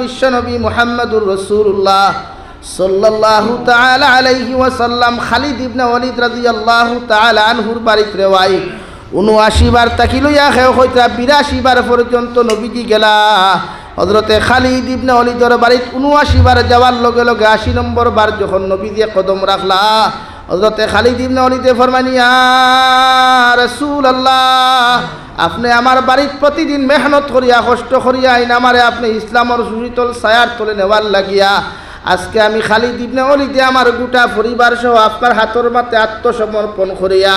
বিশ্বনবী মুহাম্মদুর রাসূলুল্লাহ সাল্লাল্লাহু তাআলা আলাইহি ওয়াসাল্লাম খালিদ ইবনে ওয়ালিদ রাদিয়াল্লাহু তাআলা আনহুর বাড়িতে রেওয়াই ৭৯ বার তাকি লইয়া খেয়ে হইতা ৮২ বার পর্যন্ত নবীজি গেলা। হযরতে খালিদ ইবনে ওয়ালিদের বাড়িতে ৭৯ বার যাওয়ার লগে লগে ৮০ নম্বর বার যখন নবীজি কদম রাখলা, হযরতে খালিদ ইবনে ওয়ালিদে ফরমানি, ইয়া রাসূলুল্লাহ, আপনি আমার বাড়িতে প্রতিদিন মেহনত করিয়া কষ্ট করিয়া আইন আমারে আপনি ইসলামের সুশীতল ছায়ার তলে নেওয়ার লাগিয়া আজকে আমি খালিদ ইবনে ওয়ালিদে আমার গোটা পরিবার সহ আপনার হাতের মাতে আত্মসমর্পণ করিয়া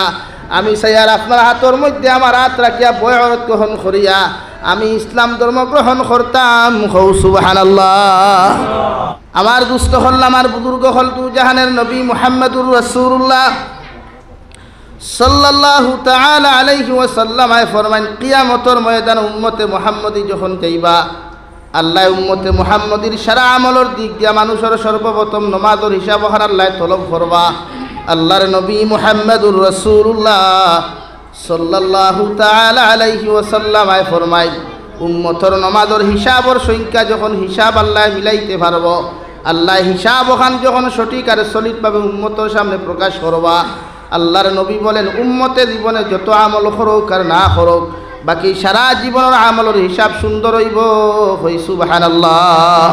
আমি সাইয়ার আপনার হাতের মধ্যে আমার হাত রাখিয়া বয়ত গ্রহণ করিয়া আমি ইসলাম ধর্ম গ্রহণ করতাম। হৌ সুবহানাল্লাহ। আমার দুস্থ হল, আমার বুজুর্গ হল, দু জাহানের নবী মুহাম্মদুর রাসূলুল্লাহ সাল্লাল্লাহু তাআলা আলাইহি ওয়াসাল্লাম ফরমান, কিয়ামতের ময়দান উম্মতে মুহাম্মদী যখন যাইবা, আল্লাহ উম্মতে মুহাম্মদীর সারা আমলের দিক দিয়া মানুষের সর্বপ্রথম নমাজের হিসাব ওখানে আল্লাহ তলব করবা। আল্লাহর নবী মুহাম্মদুর রাসূলুল্লাহ সাল্লাল্লাহু তাআলা আলাইহি ওয়াসাল্লাম ফরমাই, উম্মতের নমাজের হিসাবর সংখ্যা যখন হিসাব আল্লাহ মিলাইতে পারব, আল্লাহ হিসাব ওখান যখন সঠিক আর সলিডভাবে উম্মতের সামনে প্রকাশ করবা, আল্লাহর নবী বলেন উম্মতে জীবনে যত আমল করুক আর না করুক, বাকি সারা জীবনের আমলের হিসাব সুন্দর হইব। হই সুবহানাল্লাহ।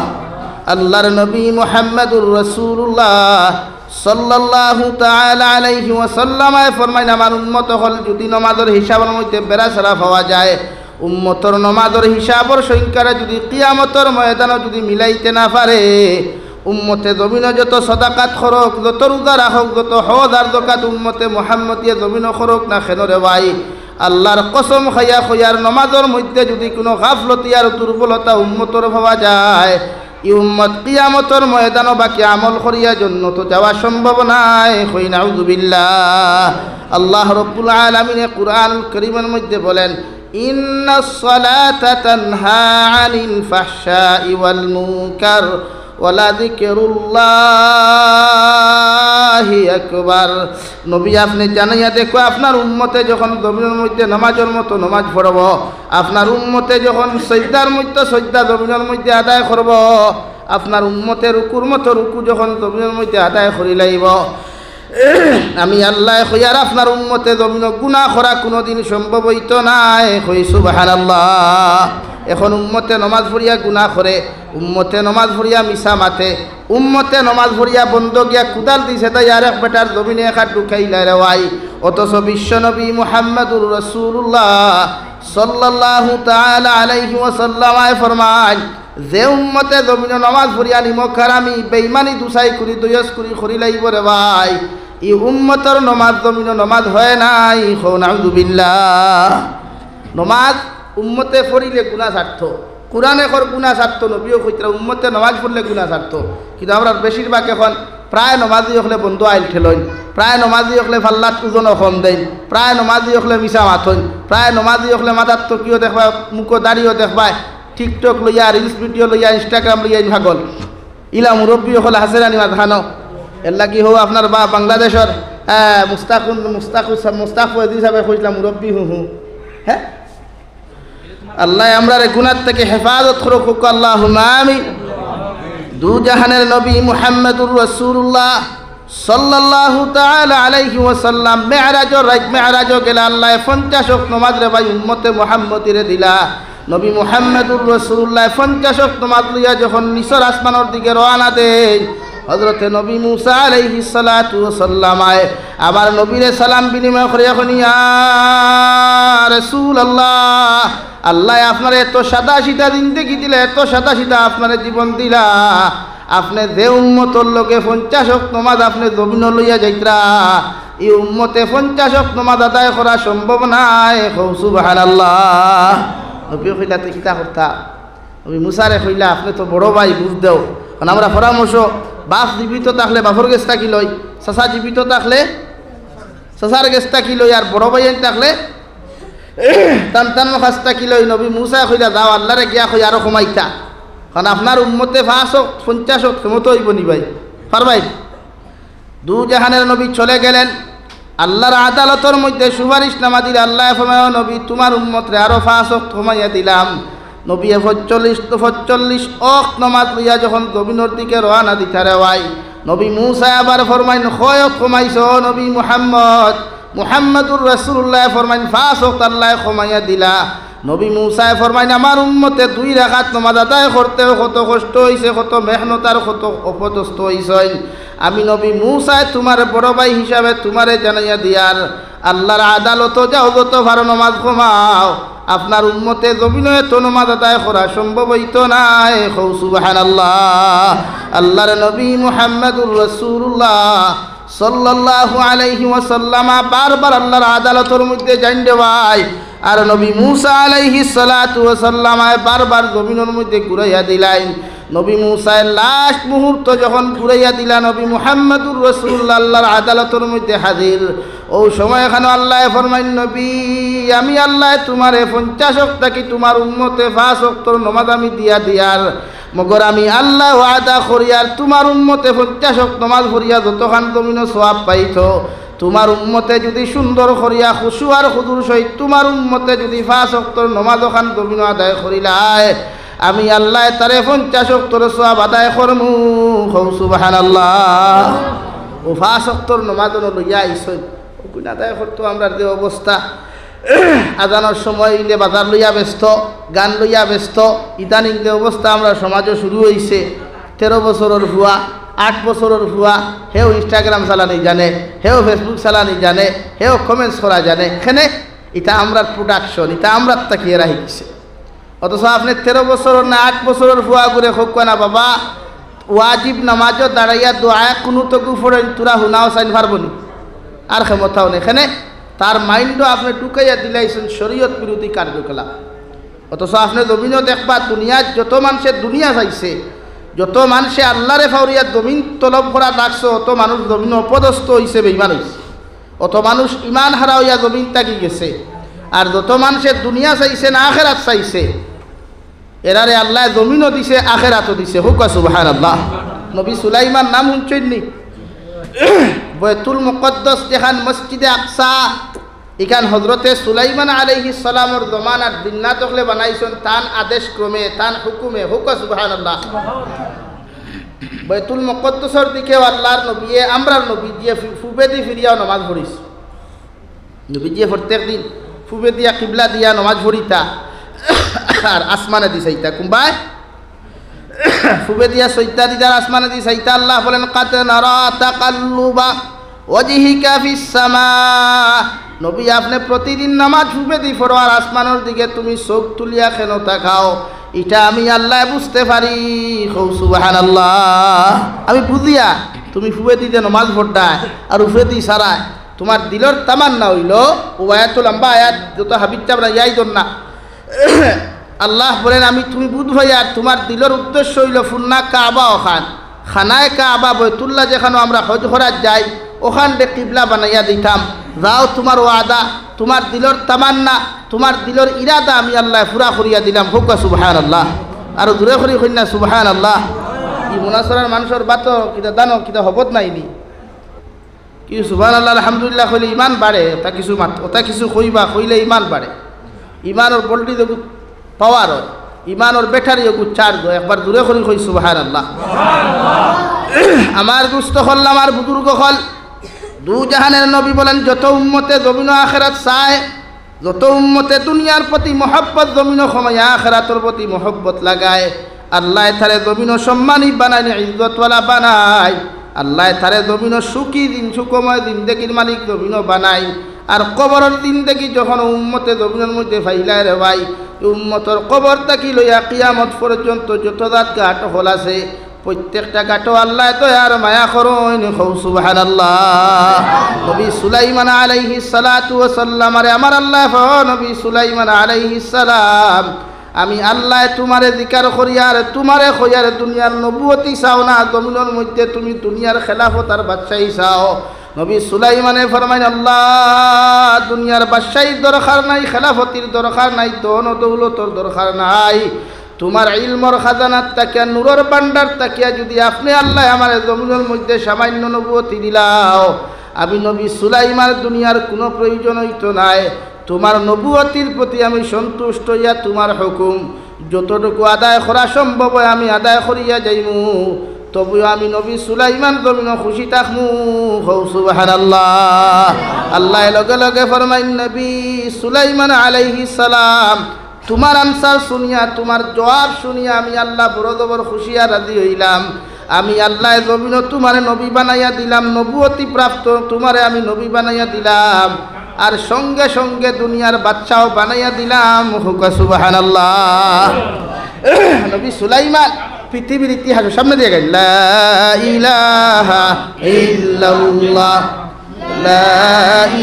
আল্লাহর নবী মুহাম্মদুর রাসূলুল্লাহ সাল্লাল্লাহু তাআলা আলাইহি ওয়াসাল্লাম ফরমাইন, আমার উম্মত হল যদি নমাজের হিসাবের মধ্যে বেড়াছাড়া পাওয়া যায়, উম্মতর নমাজের হিসাবর সংখ্যারে যদি কিয়ামতের ময়দানে যদি মিলাইতে না পারে, উম্মতে জমিনে যত সদাকাত খরক, যত রোজা রাখক, যত হজ আর যাকাত উম্মতে মুহাম্মদিয়ে জমিনে খরক না খেনরে ভাই, আল্লাহর কসম খাইয়া খয়ার নমাজের মধ্যে যদি কোনো গাফলতি আর দুর্বলতা উম্মতর পাওয়া যায়, এই উম্মত কিয়ামতের ময়দানও বাকি আমল করিয়া জন্য তো যাওয়া সম্ভব নাই। কই নাউযুবিল্লাহ। আল্লাহ রাব্বুল আলামিন কুরআনুল কারীমের মধ্যে বলেন, ইন্নাস সালাতা তানহা আনিল ফাহশাই ওয়াল মুনকার ওয়ালা যিকরুল্লাহি আকবার। নবী আপনি জানাইয়া দেখো, আপনার উম্মতে যখন জমিনের মধ্যে নামাজের মতো নামাজ পড়ব, আপনার উম্মতে যখন সজদার মধ্যে সজদা জমিনের মধ্যে আদায় করব, আপনার উম্মতে রুকুর মতো রুকু যখন জমিনের মধ্যে আদায় করি লাইব, আমি আল্লাহ কইয়ার আপনার উম্মতে জমিন গুনাহ করা কোনোদিন সম্ভব হইতো নাই। কই সুবহানাল্লাহ। এখন উম্মতে নমাজ পড়িয়া গুনাহ করে, উম্মতে নমাজ পড়িয়া মিছা মাতে, উম্মতে নমাজ পড়িয়া বন্ধ গিয়া কুদাল দিছে তাই আর এক বেটার জমিনে একা ঢুকাইলা রে ভাই। অথচ বিশ্বনবী মুহাম্মদুর রাসূলুল্লাহ সাল্লাল্লাহু তাআলা আলাইহি ওয়াসাল্লাম ফরমান, যে উম্মতে জমিনে নমাজ পড়িয়া নিমক হারামি বেঈমানি দুসাই করি দয়স করি খরি লাইব রে ভাই, এই উম্মতর নমাজ জমিনে নমাজ হয় নাই। হো নাউযুবিল্লাহ। নমাজ উম্মতে পড়িলে গুনাহ ছাড়ত, কোরআনে কর গুনাহ ছাড়ত, নবীও কইতরা উম্মতে নমাজ পড়লে গুনাহ ছাড়ত। কিন্তু আমরা বেশিরভাগ এখন প্রায় নমাজি হলে বন্ধু আইল ঠেলইন, প্রায় নমাজি হলে ফাল্লাত ওজনও কম দেন, প্রায় নমাজি হলে মিছা মাথইন, প্রায় নমাজি হলে মাথার টকিও দেখবা, মুখো দাড়িও দেখবা, টিকটক লইয়া, রিলস ভিডিও লইয়া, ইনস্টাগ্রাম লইয়া ভাগল। ইলা মুরব্বী হলে হাসেরানি মাথানো এর লাগি হো আপনার বা বাংলাদেশের মুস্তাক হিসাবে কইলাম মুরব্বী হু। হ্যাঁ, আল্লাহ আমরা গুনাহ থেকে হেফাজত করুক, আল্লাহুম্মা আমিন। দু জাহানের নবী মুহাম্মদুর রাসূলুল্লাহ সাল্লাল্লাহু তাআলা আলাইহি ওয়াসাল্লাম মেরাজের রাত মেরাজে গেলে আল্লাহ 50 ওয়াক্ত নামাজ রে ভাই উম্মতে মুহাম্মদিরে দিলা। নবী মুহাম্মদুর রাসূলুল্লাহ 50 ওয়াক্ত নামাজ লইয়া যখন নিচের আসমানের দিকে রওনা দেন, হযরতে নবী মুসা আলাইহিস সালাতু ওয়াসাল্লাম আবার নবীরে সালাম বিনিময় করে এখন, ইয়া রাসূলুল্লাহ, আল্লাহ আপনার এত সাদা সিধা জিন্দেগি দিলে, এত সাদা সিধা আপনার জীবন দিলা, আপনি যে উম্মতর লোকে 50 ওয়াক্ত নামাজ আপনি জমিন লইয়া যাইতরা, এই উম্মতে 50 ওয়াক্ত নামাজ আদায় করা সম্ভব নাই। সুবহানাল্লাহ। নবী কইলা তে কিতা করতা? নবী মুসারে কইলা, আপনি তো বড় ভাই, বুঝ দেও, কারণ আমরা পরামর্শ, বাপ জীবিত থাকলে বাপর গেছটা কি লই, চাচা জীবিত থাকলে চাচার গেছটা কি লই, আর বড় ভাই থাকলে টান খাস্তা কি লই। নবী মুসা কইলা, যাও আল্লাহরে গিয়া কই আরো কমাইতা, কারণ আপনার উম্মতে 50 ওয়াক্ত ক্ষমতা হইব নি ভাই, পারবাই? দু জাহানের নবী চলে গেলেন, আল্লাহর আদালতের মধ্যে সুপারিশ নামা দিলে আল্লাহ ফরমায়, নবী তোমার উম্মতরে আরো 5 ওয়াক্ত কমাইয়া দিলাম। নবী 45 ওয়াক্ত নামাজ লইয়া যখন জমিনের দিকে রওনা দিতারে ভাই নবী মূসা আবার ফরমাইন খয়ত কমাইছো নবী মুহাম্মদুর রাসূলুল্লাহ ফরমাইন 5 ওয়াক্ত আল্লাহ কমাইয়া দিলা নবী মূসা ফরমাইন আমার উম্মতে 2 রাকাত নামাজ আদায় করতে কত কষ্ট হইছে কত মেহনত আর কত অপদস্থ হইছে আমি নবী মূসা তোমার বড় ভাই হিসাবে তোমারে জানাইয়া দিয়ার আল্লাহর আদালত যাও যত ভালো নামাজ কমাও আপনার উম্মতে জমিনে তো নামাজ আদায় করা সম্ভব হইতো না সুবহানাল্লাহ আল্লাহর নবী মুহাম্মদুর রাসূলুল্লাহ সাল্লাল্লাহু আলাইহি ওয়াসাল্লাম বারবার আল্লাহর আদালতের মধ্যে জানতে ভাই আর নবী মূসা আলাইহিস সালাতু ওয়াসাল্লাম বারবার জমিনের মধ্যে ঘুরাইয়া দিলেন নবী মূসার লাস্ট মুহূর্ত যখন ঘুরাইয়া দিলা নবী মুহাম্মদুর রাসূলুল্লাহ আল্লাহর আদালতের মধ্যে হাজির ও সময় এখানে আল্লাহ ফরমাইন নবী আমি আল্লাহ তোমারে 50 ওয়াক্ত কি তোমার উম্মতে 5 ওয়াক্তর নামাজ আমি দিয়ার মগর আমি আল্লাহ ওয়াদা করিয়ার তোমার উম্মতে 50 ওয়াক্ত নামাজ পড়িয়া যতখান জমিনে সওয়াব পাইতো তোমার উম্মতে যদি সুন্দর করিয়া খুশু আর হুজুর সহিত তোমার উম্মতে যদি 5 ওয়াক্তর নামাজ ওখান জমিনে আদায় করিলায় আমি আল্লাহ তারে 50 ওয়াক্তর সওয়াব আদায় করমু সুবহানাল্লাহ ও 5 ওয়াক্তর নামাজ লইয়া আইছো কোন আদায় করতো আমরা যে অবস্থা আজানোর সময় ইলে বাজার লইয়া ব্যস্ত গান লইয়া ব্যস্ত ইদানিং যে অবস্থা আমরা সমাজে শুরু হইছে 13 বছরের ভুয়া 8 বছরের ভুয়া হেও ইনস্টাগ্রাম চালানি জানে হেও ফেসবুক চালানি জানে হেও কমেন্টস করা জানে এখানে এটা আমরা প্রোডাকশন এটা আমরা তাকিয়ে রাখিছে অথচ আপনি 13 বছরের না 8 বছরের ভুয়া করে হোক না বাবা ওয়াজিব নামাজও দাঁড়াইয়া দোয়া কোনো তো গুফরেন তোরা হুনাও চাইন পারবনি আর ক্ষমতাও নেই এখানে তার মাইন্ডও আপনি টুকাইয়া দিলাইছেন শরীয়ত বিরোধী কার্যকলাপ অথচ আপনি জমিনও দেখবা দুনিয়ার যত মানুষের দুনিয়া চাইছে যত মানুষে আল্লাহরে ফাউরিয়া জমিন তলব করা ডাকছে অত মানুষ জমিন অপদস্থ হইছে বেঈমান হইছে অত মানুষ ইমান হারা হইয়া জমিন তাকি গেছে আর যত মানুষের দুনিয়া চাইছে না আখেরাত চাইছে এরারে আল্লাহ জমিনও দিছে আখেরাতও দিছে হুক সুবহানাল্লাহ নবী সুলাইমান নাম শুনছেননি বাইতুল মুকদ্দাস যেখান মসজিদে আকসা এখান হজরতে সুলাইমান আলাইহিস সালামের জমানার দিন্না তকলে বানাইছেন তান আদেশ ক্রমে তান হুকুমে হুক সুবহানাল্লাহ বাইতুল মুকদ্দাসের দিকে আল্লাহর নবী আমরার নবী দিয়ে ফুবেদি ফিরিয়াও নামাজ পড়িস নবী দিয়ে প্রত্যেক দিন ফুবে দিয়া কিবলা দিয়া নামাজ পড়িতা আর আসমানে দি চাইতা কুম্বাই ফুবে দিয়া সৈতা দিদার আসমানে দি চাইতা আল্লাহ বলেন কাদ নারা তাকাল্লুবা ওয়াজহিকা ফিস সামা নবী আপনি প্রতিদিন নামাজ ফুবে দি পড়ো আর আসমানের দিকে তুমি চোখ তুলিয়া কেন তাকাও এটা আমি আল্লাহ বুঝতে পারি সুবহানাল্লাহ আমি বুঝিয়া তুমি ফুবে দিতে নামাজ পড়ডায় আর উফে দি সারায় তোমার দিলর তামান্না হইল ও আয়াতুল লম্বা আয়াত যত হাবিব চাবরা ইয়াই দন না আল্লাহ বলেন আমি তুমি বুঝ ভাই আর তোমার দিলর উদ্দেশ্য হইল ফুন্না কাবা ওখান খানায় কাবা বৈতুল্লাহ যেখানে আমরা হজ করার যাই ওখান দে কিবলা বানাইয়া দিতাম যাও তোমার ওয়াদা তোমার দিলর তামান্না তোমার দিলর ইরাদা আমি আল্লাহ পুরা করিয়া দিলাম হুক সুবহানাল্লাহ আর দূরে করি কন্যা সুবহানাল্লাহ ই মুনাসরার মানুষের বাত কিতা দানো কিতা হবত নাইনি কি সুবহানাল্লাহ আলহামদুলিল্লাহ কইলে ইমান বাড়ে ওটা কিছু কইবা কইলে ইমান বাড়ে ইমানের বল্টি দেখু পাওয়ার হয় ইমানের ব্যাটারি দেখু চার্জ হয় একবার দূরে করি কই সুবহানাল্লাহ আমার দুস্থ হল আমার বুজুর্গ হল দু জাহানের নবী বলেন যত উম্মতে জমিন আখেরাত চায় যত উম্মতে দুনিয়ার প্রতি মহব্বত জমিন সময় আখেরাতের প্রতি মহব্বত লাগায় আল্লাহ তারে জমিন সম্মানী বানায় ইজ্জতওয়ালা বানায় আল্লাহ তারে জমিন সুখী দিন সুখময় জিন্দেগির মালিক জমিন বানাই আর কবরের জিন্দেগি যখন উম্মতে জমিনের মধ্যে ফাইলায় রে ভাই উম্মতর কবর তাকি লইয়া কিয়ামত পর্যন্ত যত জাত ঘাট হল আছে প্রত্যেকটা ঘাটও আল্লাহ তো আর মায়া করুন সুবহানাল্লাহ নবী সুলাইমান আলাইহিস সালাতু ওয়াস সালাম আরে আমার আল্লাহ নবী সুলাইমান আলাইহিস সালাম আমি আল্লাহ তোমারে জিকার করিয়ার তোমারে কইয়ার দুনিয়ার নবুয়তি চাও না জমিনের মধ্যে তুমি দুনিয়ার খেলাফত আর বাদশাহী চাও নবী সুলাইমানে ফরমাইন আল্লাহ দুনিয়ার বাদশাহীর দরকার নাই খেলাফতির দরকার নাই ধন দৌলতর দরকার নাই তোমার ইলমর খাজানাত তাকিয়া নূরের ভান্ডার তাকিয়া যদি আপনি আল্লাহ আমার জমিনের মধ্যে সামান্য নবুয়তি দিলাও আমি নবী সুলাইমান দুনিয়ার কোনো প্রয়োজন হইতো নাই তোমার নবুয়তির প্রতি আমি সন্তুষ্ট হইয়া তোমার হুকুম যতটুকু আদায় করা সম্ভব হয় আমি আদায় করিয়া যাইমু, তবুও আমি নবী সুলাইমান জমিন খুশি থাকমু। হৌ সুবহানাল্লাহ। আল্লাহ লগে লগে ফরমাইন নবী সুলাইমান আলাইহিস সালাম তোমার আনসার শুনিয়া, তোমার জবাব শুনিয়া আমি আল্লাহ বড় জবর খুশি আর রাজি হইলাম। আমি আল্লাহ জমিন তোমারে নবী বানাইয়া দিলাম, নবুয়তি প্রাপ্ত তোমারে আমি নবী বানাইয়া দিলাম, আর সঙ্গে সঙ্গে দুনিয়ার বাচ্চাও বানাইয়া দিলাম। হুকা সুবহানাল্লাহ। নবী সুলাইমান পৃথিবীর ইতিহাস সামনে দিয়ে গেল। লা ইলাহা ইল্লাল্লাহ, লা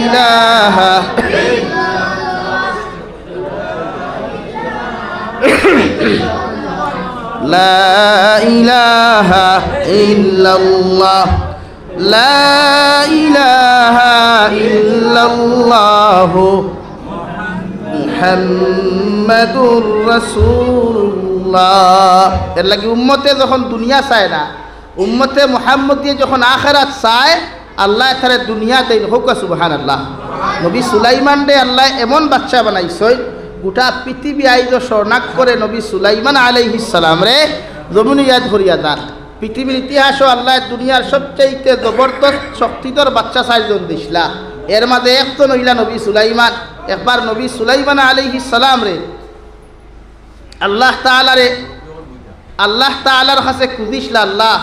ইলাহা লা ইলাহা ইল্লাল্লাহ, লা ইলাহা ইল্লাল্লাহ মুহাম্মাদুর রাসূলুল্লাহ। এর লাগি উম্মতে যখন দুনিয়া চায় না, উম্মতে মুহাম্মদিয়ে যখন আখিরাত চায়, আল্লাহ তারে দুনিয়া দেন। হোক সুবহানাল্লাহ। নবী সুলাইমান রে আল্লাহ এমন বাচ্চা বানাইছে, গোটা পৃথিবী আইজ স্বর্ণাক করে নবী সুলাইমান আলাইহিস সালাম রে জমিন ইয়াদ করিয়া যান। পৃথিবীর ইতিহাসও আল্লাহ দুনিয়ার সবচেয়ে জবরদস্ত শক্তিধর বাচ্চা 4 জন দিছিলা, এর মাঝে একজন হইলা নবী সুলাইমান। একবার নবী সুলাইমান আলাইহিস সালাম রে আল্লাহ তাআলার কাছে খুঁজিসলা, আল্লাহ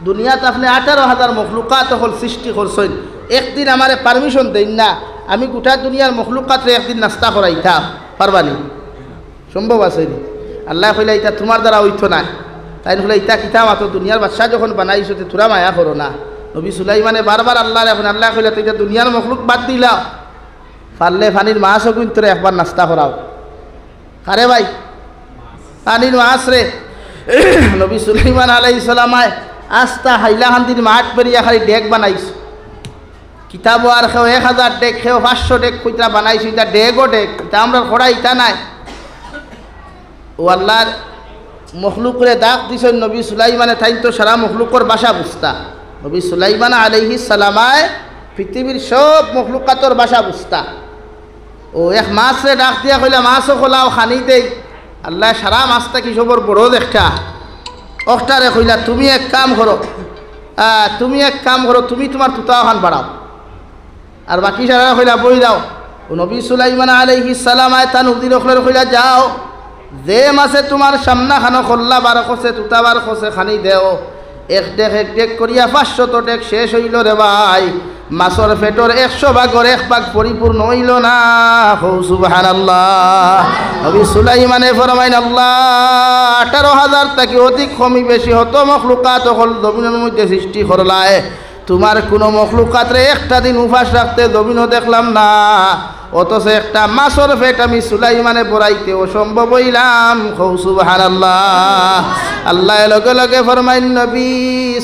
দুনিয়াতে আপনি 18,000 মখলুকাত হল সৃষ্টি করছেন, একদিন আমারে পারমিশন দেন না, আমি গোটা দুনিয়ার মখলুকাত রে একদিন নাস্তা করাইতাম, পারবানি? সম্ভব আছে? আল্লাহ কইলা ইটা তোমার দ্বারা হইতো না। তাই হলে ইটা কিতা মাত্র দুনিয়ার বাদশা যখন বানাইছো তোরা মায়া করো না। নবী সুলাইমানে বারবার আল্লাহ এখন আল্লাহ কইলা তুই দুনিয়ার মখলুক বাদ দিলা, পারলে পানির মাছও কিন্তু একবার নাস্তা করাও। কারে ভাই? পানির মাছ রে। নবী সুলাইমান আলাইহিস সালামায় আস্তা হাইলাকান্দির মাঠ পেরিয়া খালি ডেক বানাইছো। কিতাব আর খেও 1000 ডেক, খেও 500 ডেক কইতা বানাইছো, এটা ডেকও ডেক, এটা আমরা খড়া ইটা নাই। ও আল্লাহর মখলুকরে ডাক দিছেন নবী সুলাইমানে, তাই তো সারা মখলুকর বাসা বুঝতা। নবী সুলাইমান আলাইহিস সালামায় পৃথিবীর সব মখলুকাতর বাসা বুঝতা। ও এক মাছরে ডাক দিয়া কইলা মাছও খোলাও খানি দেই। আল্লাহ সারা মাছটা কি সবর বড় দেখা অক্টারে কইলা তুমি এক কাম করো, তুমি তোমার তুতাও খান বাড়াও, আর বাকি সারা কইলা বই দাও। ও নবী সুলাইমান আলাইহিস সালামায় তা নদীর ওখলের কইলা যাও, যে মাছে তোমার সামনা খানো খোল্লা বার খসে তুতা বার খসে খানি দেও। এক ডেক করিয়া 500 ডেক শেষ হইল রে ভাই। মাছর পেটর 100 ভাগর 1 ভাগ পরিপূর্ণ হইল না। হৌ সুবহানাল্লাহ। নবী সুলাইমানে ফরমাইন আল্লাহ 18,000 থেকে অধিক কমি বেশি হতো মখলুকাত হল জমিনের মধ্যে সৃষ্টি করলায়, তোমার কোনো মখলুকাত রে একটা দিন উপাস রাখতে জমিনও দেখলাম না, অথচ একটা মাছর পেট আমি সুলাইমানে বড়াইতে অসম্ভব হইলাম। হৌ সুবহানাল্লাহ। আল্লাহ লগে লগে ফরমাইন নবী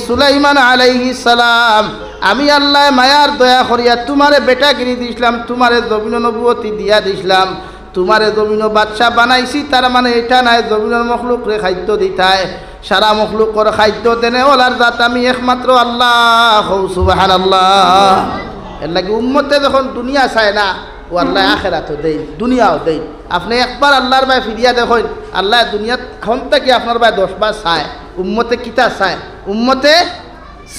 সুলাইমান আলাইহিস সালাম আমি আল্লাহ মায়ার দয়া করিয়া তোমারে বেটাগিরি দিছিলাম, তোমারে জমিন নবুয়তি দিয়া দিছিলাম, তোমারে জমিন বাদশা বানাইছি, তার মানে এটা নাই জমিনের মখলুক রে খাদ্য দিতায়, সারা মখলুকর খাদ্য দেনে ওলার জাত আমি একমাত্র আল্লাহ। হৌ সুবহানাল্লাহ। এর লাগে উম্মতে যখন দুনিয়া চায় না, ও আল্লাহ আখেরাতও দেই দুনিয়াও দেই। আপনি একবার আল্লাহর ভাই ফিরিয়া দেখেন, আল্লাহ দুনিয়াত এখন থেকে আপনার ভাই 10 বার চায়। উম্মতে কিতা চায়? উম্মতে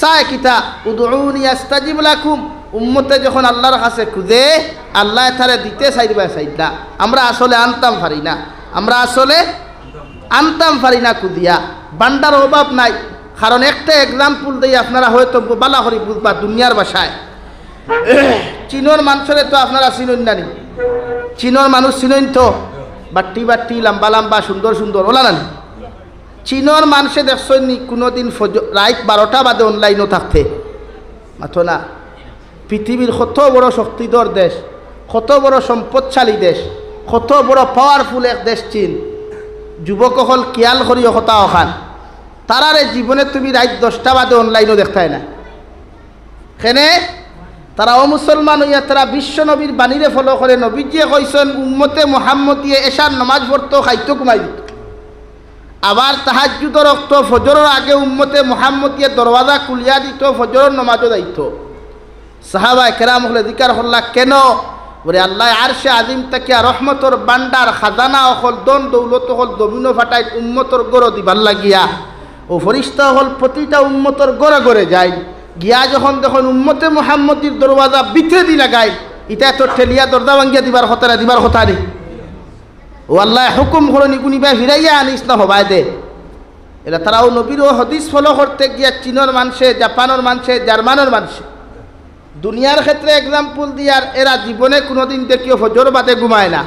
চায় কিতা? উদউনি আস্তাজিব লাকুম। উম্মতে যখন আল্লাহর কাছে খুঁজে, আল্লাহ তারে দিতে চাইবা চাইলা। আমরা আসলে আনতাম পারি না খুঁজিয়া, বান্দার অভাব নাই। কারণ একটা এক্সাম্পল দিই আপনারা হয়তো বালা করি বুঝবা দুনিয়ার ভাষায়। চীনের মানুষের তো আপনারা চিনেন না? চীনের মানুষ চিনেন তো? বাট্টি লম্বা লম্বা সুন্দর সুন্দর ওলা না? চীনের মানুষে দেখছেন নি কোনোদিন রাত 12টা বাদে অনলাইনও থাকতে? মাথো না। পৃথিবীর কত বড় শক্তিধর দেশ, কত বড় সম্পদশালী দেশ, কত বড় পাওয়ারফুল এক দেশ চীন। যুবকসকল খেয়াল করিও কথা ওখান, তারারে জীবনে তুমি রাত 10টা বাদে অনলাইনও দেখতাই না। কেনে? তারা অমুসলমান হইয়া তারা বিশ্ব নবীর বাণীরে ফলো করে। নবীজিয়ে কইছেন উম্মতে মুহাম্মদিয়ে এশার নামাজ পড়তো, খাইতো, ঘুমাই দিত। আবার তাহাজ্জুদর রক্ত ফজরের আগে উম্মতে মুহাম্মদিয়ে দরওয়াজা খুলিয়া দিত, ফজরের নামাজও যাইত। সাহাবায়ে কেরাম হলে জিকার হল্লা কেন? বলে আল্লাহ আরশে আজিম তাকিয়া রহমতর বান্ডার খাজানা অকল দন দৌলত হল দমিনো ফাটাই উম্মতর গড় দিবার লাগিয়া ও ফরিস্তা হল প্রতিটা উম্মতর গড়ে গড়ে যায় গিয়া যখন দেখুন উম্মতে মুহাম্মদির দরওয়াজা বিথে দি লাগায় ইটা তো ঠেলিয়া দরজা ভাঙ্গিয়া দিবার কথা না দিবার কথা নেই ও আল্লাহ হুকুম করনি কুনিবা ফিরাইয়া আনিস না হবাই দে এটা তারাও নবীর ও হদিস ফলো করতে গিয়া চীনের মানুষে জাপানের মানুষে জার্মানের মানুষে দুনিয়ার ক্ষেত্রে এক্সাম্পল দিয়ার এরা জীবনে কোনোদিন দেখিও ফজর বাদে ঘুমায় না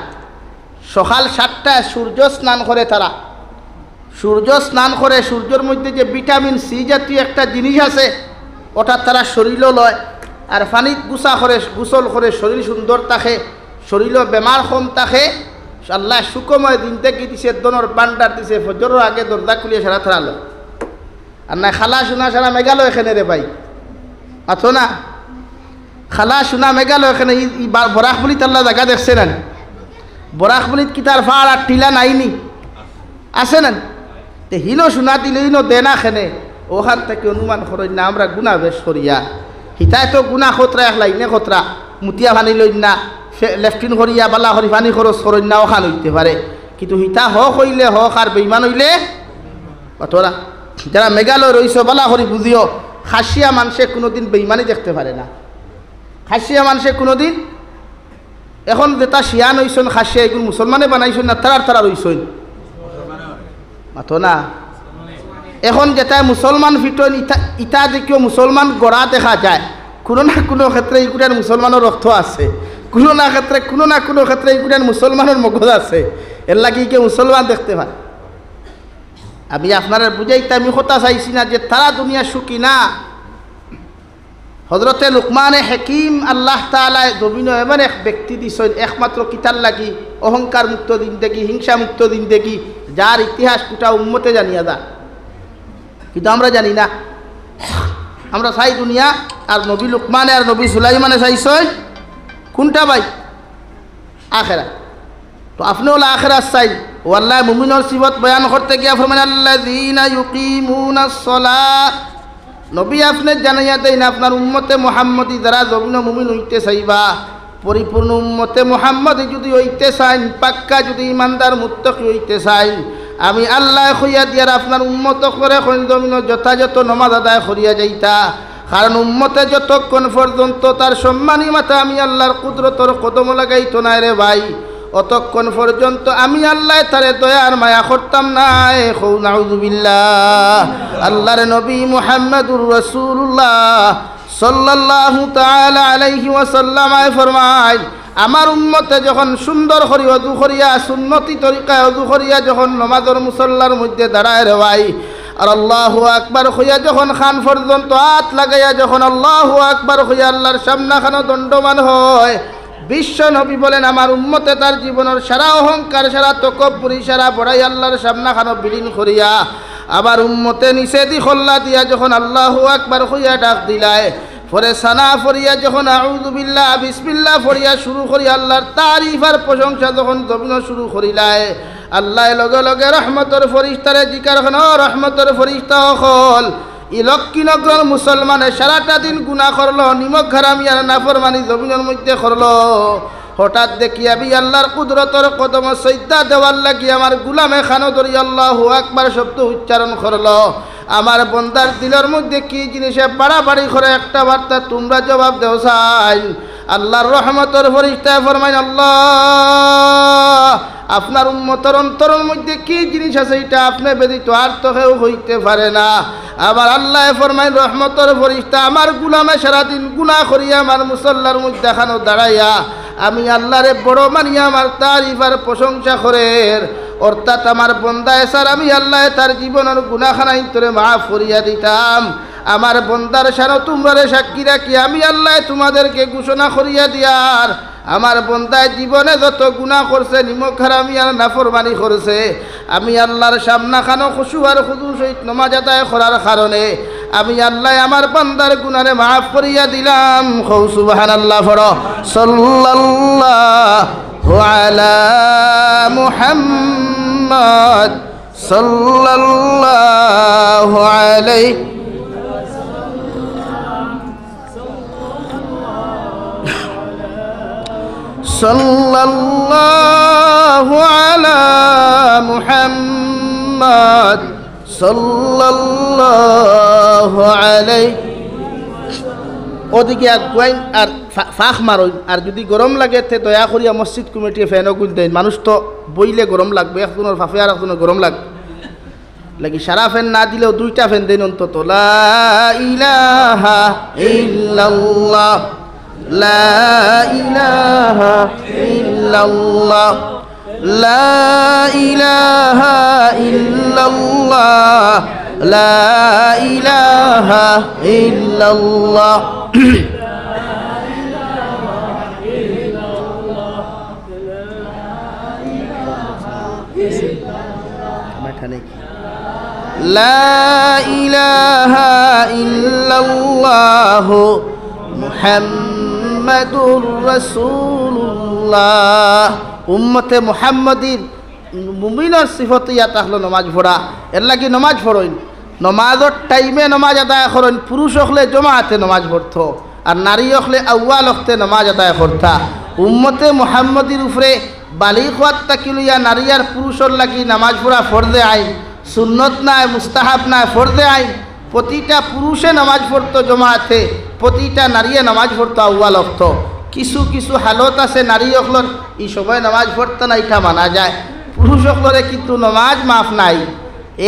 সকাল 7টায় সূর্য স্নান করে তারা সূর্য স্নান করে সূর্যের মধ্যে যে ভিটামিন সি জাতীয় একটা জিনিস আছে ওটা তারা শরীরও লয় আর পানিত গোসল করে শরীর সুন্দর থাকে শরীরও বেমার কম থাকে আল্লাহ সুকময় দিন থেকে দিছে দনের বান্ডার দিছে ফজরের আগে দরজা খুলিয়ে সারা থারালো আর না খালা সোনা সারা মেঘালয় এখানে রে ভাই আছো না খালা সোনা মেঘালয় এখানে বরাকবলিত আল্লাহ জায়গা দেখছে না বরাকবলিত কি তার ফাড় আর টিলা নাইনি আছে না তে হিনো সোনা দিলে হিনো দেনা খেনে ওখান থেকে অনুমান করেন না আমরা গুণা বেশ করিয়া হিতায় তো গুণা খতরা এক লাইনে খতরা মুতিয়া ভানি লইন না লেফটিন করিয়া বালা হরি পানি খরচ করেন না ওখান হইতে পারে কিন্তু হিতা হক হইলে হক আর বেইমান হইলে অতরা যারা মেঘালয় রইছ বালা হরি বুঝিও খাসিয়া মানুষে কোনোদিন বেইমানি দেখতে পারে না খাসিয়া মানুষে কোনোদিন এখন যেটা শিয়ান হইছেন খাসিয়া এগুলো মুসলমানে বানাইছেন না তারা রইছেন মাথো না এখন যেটা মুসলমান ফিটন ইটা দেখিও মুসলমান গড়া দেখা যায় কোনো না কোনো ক্ষেত্রে এইগুলার মুসলমানের রক্ত আছে কোনো না কোনো ক্ষেত্রে এইগুলার মুসলমানের মগজ আছে এর লাগি কে মুসলমান দেখতে পায় আমি আপনারা বুঝাইতে আমি কথা চাইছি না যে তারা দুনিয়া সুখী না হজরতে লুকমানে হাকিম আল্লাহ তাআলা জমিন এমন এক ব্যক্তি দিছেন একমাত্র কিতার লাগি অহংকার মুক্ত জিন্দেগি হিংসা মুক্ত জিন্দেগি যার ইতিহাস গোটা উম্মতে জানিয়া যা কিন্তু আমরা জানি না আমরা চাই দুনিয়া আর নবী লুকমানে আর নবী সুলাইমানে চাইছেন কোনটা ভাই আখেরা তো আপনিও আখেরাত চাই ওয়াল্লাহ মুমিনের সিফত বয়ান করতে গিয়া ফরমান আল্লাযীনা ইউকিমুনাস সালাত নবী আপনি জানাইয়া দেন আপনার উম্মতে মুহাম্মদি যারা জমিন মুমিন হইতে চাইবা পরিপূর্ণ উম্মতে মুহাম্মদি যদি হইতে চান পাক্কা যদি ইমানদার মুত্তাকি হইতে চান আমি আল্লাহ কইয়া দিয়ার আপনার উম্মত করে জমিন যথাযথ নমাজ আদায় করিয়া যাইতা কারণ উম্মতে যতক্ষণ পর্যন্ত তার সম্মানী মাথা আমি আল্লাহর কুদরতর কদম লাগাইতো না রে ভাই অতক্ষণ পর্যন্ত আমি আল্লাহ তারে দয়ার মায়া করতাম না নাউযুবিল্লাহ আল্লাহর নবী মুহাম্মদুর রাসূলুল্লাহ সাল্লাল্লাহু তাআলা আলাইহি ওয়াসাল্লাম ফরমায় আমার উম্মতে যখন সুন্দর করি ওযু করিয়া সুন্নতি তরিকায় ওযু করিয়া যখন নামাজের মুসল্লার মধ্যে দাঁড়ায় রে ভাই আর আল্লাহু আকবার হইয়া যখন খান পর্যন্ত হাত লাগাইয়া যখন আল্লাহু আকবার হইয়া আল্লাহর সামনে খানো দণ্ডমান হয় বিশ্ব নবী বলেন আমার উম্মতে তার জীবনের সারা অহংকার সারা তকব্বুরি সারা বড়াই আল্লাহর সামনে খানো বিলীন করিয়া আবার উম্মতে নিচে দি খল্লা দিয়া যখন আল্লাহু আকবার হইয়া ডাক দিলায় পরে সানা ফরিয়া যখন আউযু বিল্লাহ বিসমিল্লাহ ফরিয়া শুরু করি আল্লাহর তারিফ আর প্রশংসা যখন জমিন শুরু করিলায় আল্লাহ লগে লগে রহমতের ফরিস্তারে জিকার হন রহমতের ফরিস্তা হল ই লক্ষ্মীনগর মুসলমানে সারাটা দিন গুনাহ করলো নিমক হারামি আর নাফরমানি জমিনের মধ্যে করলো হঠাৎ দেখি আমি আল্লাহর কুদরতর কদম সৈদা দেওয়ার লাগি আমার গুলামে খানো ধরি আল্লাহু আকবার শব্দ উচ্চারণ করলো আমার বন্দার দিলের মধ্যে কি জিনিসে বাড়াবাড়ি করে একটা বার্তা তোমরা জবাব দেও চাই আল্লাহর রহমতের ফরিস্তায় ফরমাইন আল্লাহ আপনার উম্মতের অন্তরের মধ্যে কি জিনিস আছে এটা আপনি ব্যতীত আর তো কেউ হইতে পারে না আবার আল্লাহ ফরমাইন রহমতের ফরিস্তা আমার গুলামে সারাদিন গুনাহ করিয়া আমার মুসল্লার মধ্যে খানো দাঁড়াইয়া আমি আল্লাহরে বড় মানিয়া আমার তারিফ আর প্রশংসা করে অর্থাৎ আমার বন্দায় স্যার আমি আল্লাহ তার জীবনের গুনাহখানাই তোরে মাফ করিয়া দিতাম আমার বন্দার সানো তোমরা সাক্ষী রাখি আমি আল্লাহ তোমাদেরকে ঘোষণা করিয়া দিয়ার আমার বন্দায় জীবনে যত গুনাহ করছে নিমক হারামি আর নাফরমানি করছে আমি আল্লাহর সামনা খানো খুশু আর খুদু সহিত নামাজ আদায় করার কারণে আমি আল্লাহ আমার বান্দার গুনারে মাফ করিয়া দিলাম কও সুবহানাল্লাহ পড়ো সাল্লাল্লাহু আলা মুহাম্মদ সাল্লাল্লাহু আলাইহি সাল্লাল্লাহু আলা মুহাম্মদ সাল্লাল্লাহু আলাইহি। ওদিকে আগুয়াইন আর ফাঁক মারইন, আর যদি গরম লাগে তে দয়া করিয়া মসজিদ কমিটি ফ্যানও গুল দেন। মানুষ তো বইলে গরম লাগবে, একজনের ফাঁফে আর একজনের গরম লাগবে লাগি। সারা ফ্যান না দিলেও দুইটা ফ্যান দেন অন্তত। লা ইলাহা ইল্লাল্লাহ, লা ইলাহা ইল্লাল্লাহ, লা ইলাহা ইল্লাল্লাহ, লা ইলাহা ইল্লাল্লাহ। লা ইলাহা ইল্লাল্লাহ মুহাম্মাদুর রাসূলুল্লাহ। উম্মতে মুহাম্মাদির মুমিনের সিফত ইয়াত হলো নমাজ পড়া। এর লাগি নমাজ পড়ইন, নমাজের টাইমে নমাজ আদায় করেন। পুরুষ হলে জমাতে নমাজ পড়ত, আর নারী হলে আউয়াল ওয়াক্তে নমাজ আদায় করতা। উম্মতে মুহাম্মাদির উপরে বালিগ হওয়ার তাকিলইয়া নারী আর পুরুষের লাগি নামাজ পড়া ফরজে আইন, সুন্নত নাই, মুস্তাহাব নাই, ফরজে আইন। প্রতিটা পুরুষে নামাজ পড়তো জমাতে, প্রতিটা নারীয়ে নামাজ পড়তো আউয়াল ওয়াক্ত। কিছু কিছু হালত আছে নারী হকলর এই সময় নামাজ পড়তো না, এটা মানা যায়। পুরুষ হকলরে কিন্তু নমাজ মাফ নাই।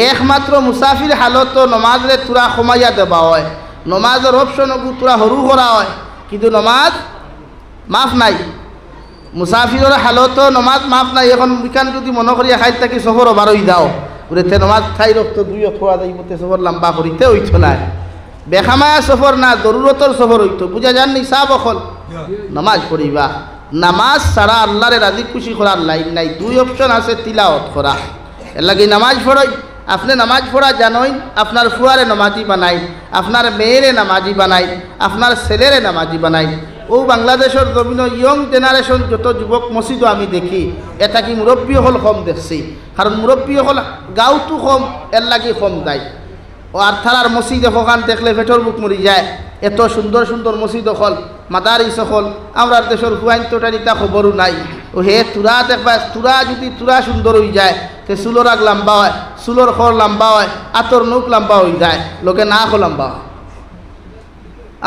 একমাত্র মুসাফির হালত নমাজরে তুরা কমাইয়া দেওয়া হয়, নমাজের অপশনকু তুরা সরু করা হয়, কিন্তু নমাজ মাফ নাই। মুসাফিরের হালত নমাজ মাফ নাই। এখন বিকান যদি মনে করিয়া খাই থাকি সফর ওভার হয়ে যাও, ওরে নমাজ খাই রক্ত দুই থোয়া যাইবতে সফর লম্বা করিতে হইতো না। বেখামায়া সফর না, জরুরতর সফর হইতো। বুঝা যাননি সাব অকল নামাজ পড়িবা। নামাজ ছাড়া আল্লাহরে রাজি খুশি করার লাইন নাই। দুই অপশন আছে, তিলাওয়াত করা। এর লাগে নামাজ পড়ই। আপনি নামাজ পড়া জানোই, আপনার ফুয়ারে নামাজি বানাই, আপনার মেয়েরে নামাজি বানাই, আপনার ছেলেরে নামাজি বানাই। ও বাংলাদেশের জমিন ইয়ং জেনারেশন যত যুবক মসজিদও আমি দেখি, এটা কি মুরব্বী হল কম দেখছি। কারণ মুরব্বী হল গাঁওতো কম, এর লাগি কম যায়। ও আর থারার মসজিদ ওখান দেখলে পেটর বুক মরি যায়। এত সুন্দর সুন্দর মসজিদ হল, মাদারিস হল, আমরা দেশের হুয়াইন তোটারিতা খবরও নাই। ও হে তুরা দেখবা, তুরা যদি তুরা সুন্দর হয়ে যায় তে চুলোর আগ লম্বা হয়, চুলোর খর লম্বা হয়, আতর নৌক লম্বা হয়ে যায়, লোকে না খো লম্বা হয়।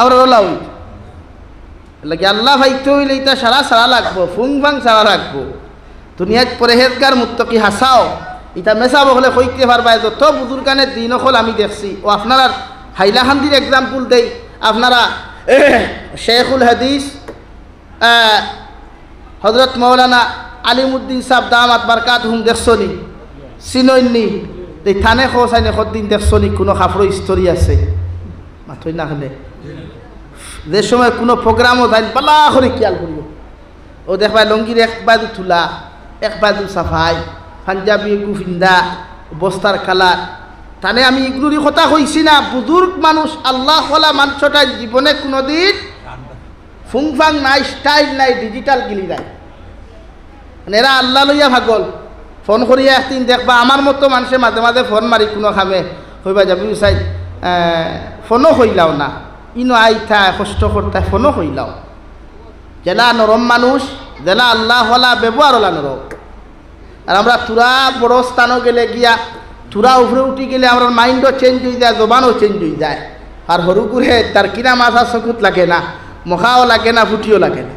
আমরা রোলা হই লাগে আল্লাহ ভাইতে হইলে এটা সারা সারা লাগবো, ফুং ফাং সারা লাগবো। দুনিয়াত পরেহেজগার মুত্তকি হাসাও, এটা মেশাব হলে কইতে পারবা। যত বুজুর্গানের দিন হল আমি দেখছি। ও আপনারা হাইলাকান্দির এক্সাম্পল দেই। আপনারা শেখুল হাদিস হজরত মৌলানা আলিমুদ্দিন সাহেব দামাত বারকাতুহুম দেখছনি, চিনইনি? এই থানে খোসাইনে কদিন দেখছনি কোনো খাফর স্টোরি আছে মাথই না হলে? যে সময় কোনো প্রোগ্রামও যায় পালা করে খেয়াল করিও। ও দেখবা লঙ্গির এক বাজু তুলা, এক বাজু সাফাই, পাঞ্জাবি গুফিন্দা, বস্তার কালার। তানে আমি এগুলোরই কথা কইছি না। বুজুর্গ মানুষ আল্লাহ হলা মানুষটার জীবনে কোনোদিন ফুংফাং নাই, স্টাইল নাই, ডিজিটাল গিলি নাই। এরা আল্লাহ লইয়া ভাগল। ফোন করিয়া একদিন দেখবা আমার মতো মানুষে মাঝে মাঝে ফোন মারি কোনো খামে হইবা যাবি চাই, ফোনও হইলাও না, ইনো আইথা কষ্ট করতে ফোনও হইলাও। জেলা নরম মানুষ, জেলা আল্লাহ হলা ব্যবহার হলা নরম। আর আমরা তুরা বড় স্থানও গেলে গিয়া তুরা উপরে উঠি গেলে আমার মাইন্ডও চেঞ্জ হয়ে যায়, জবানও চেঞ্জ হয়ে যায়। আর সরু করে তার কিনা মাথা চকুত লাগে না, মখাও লাগে না, ফুটিও লাগে না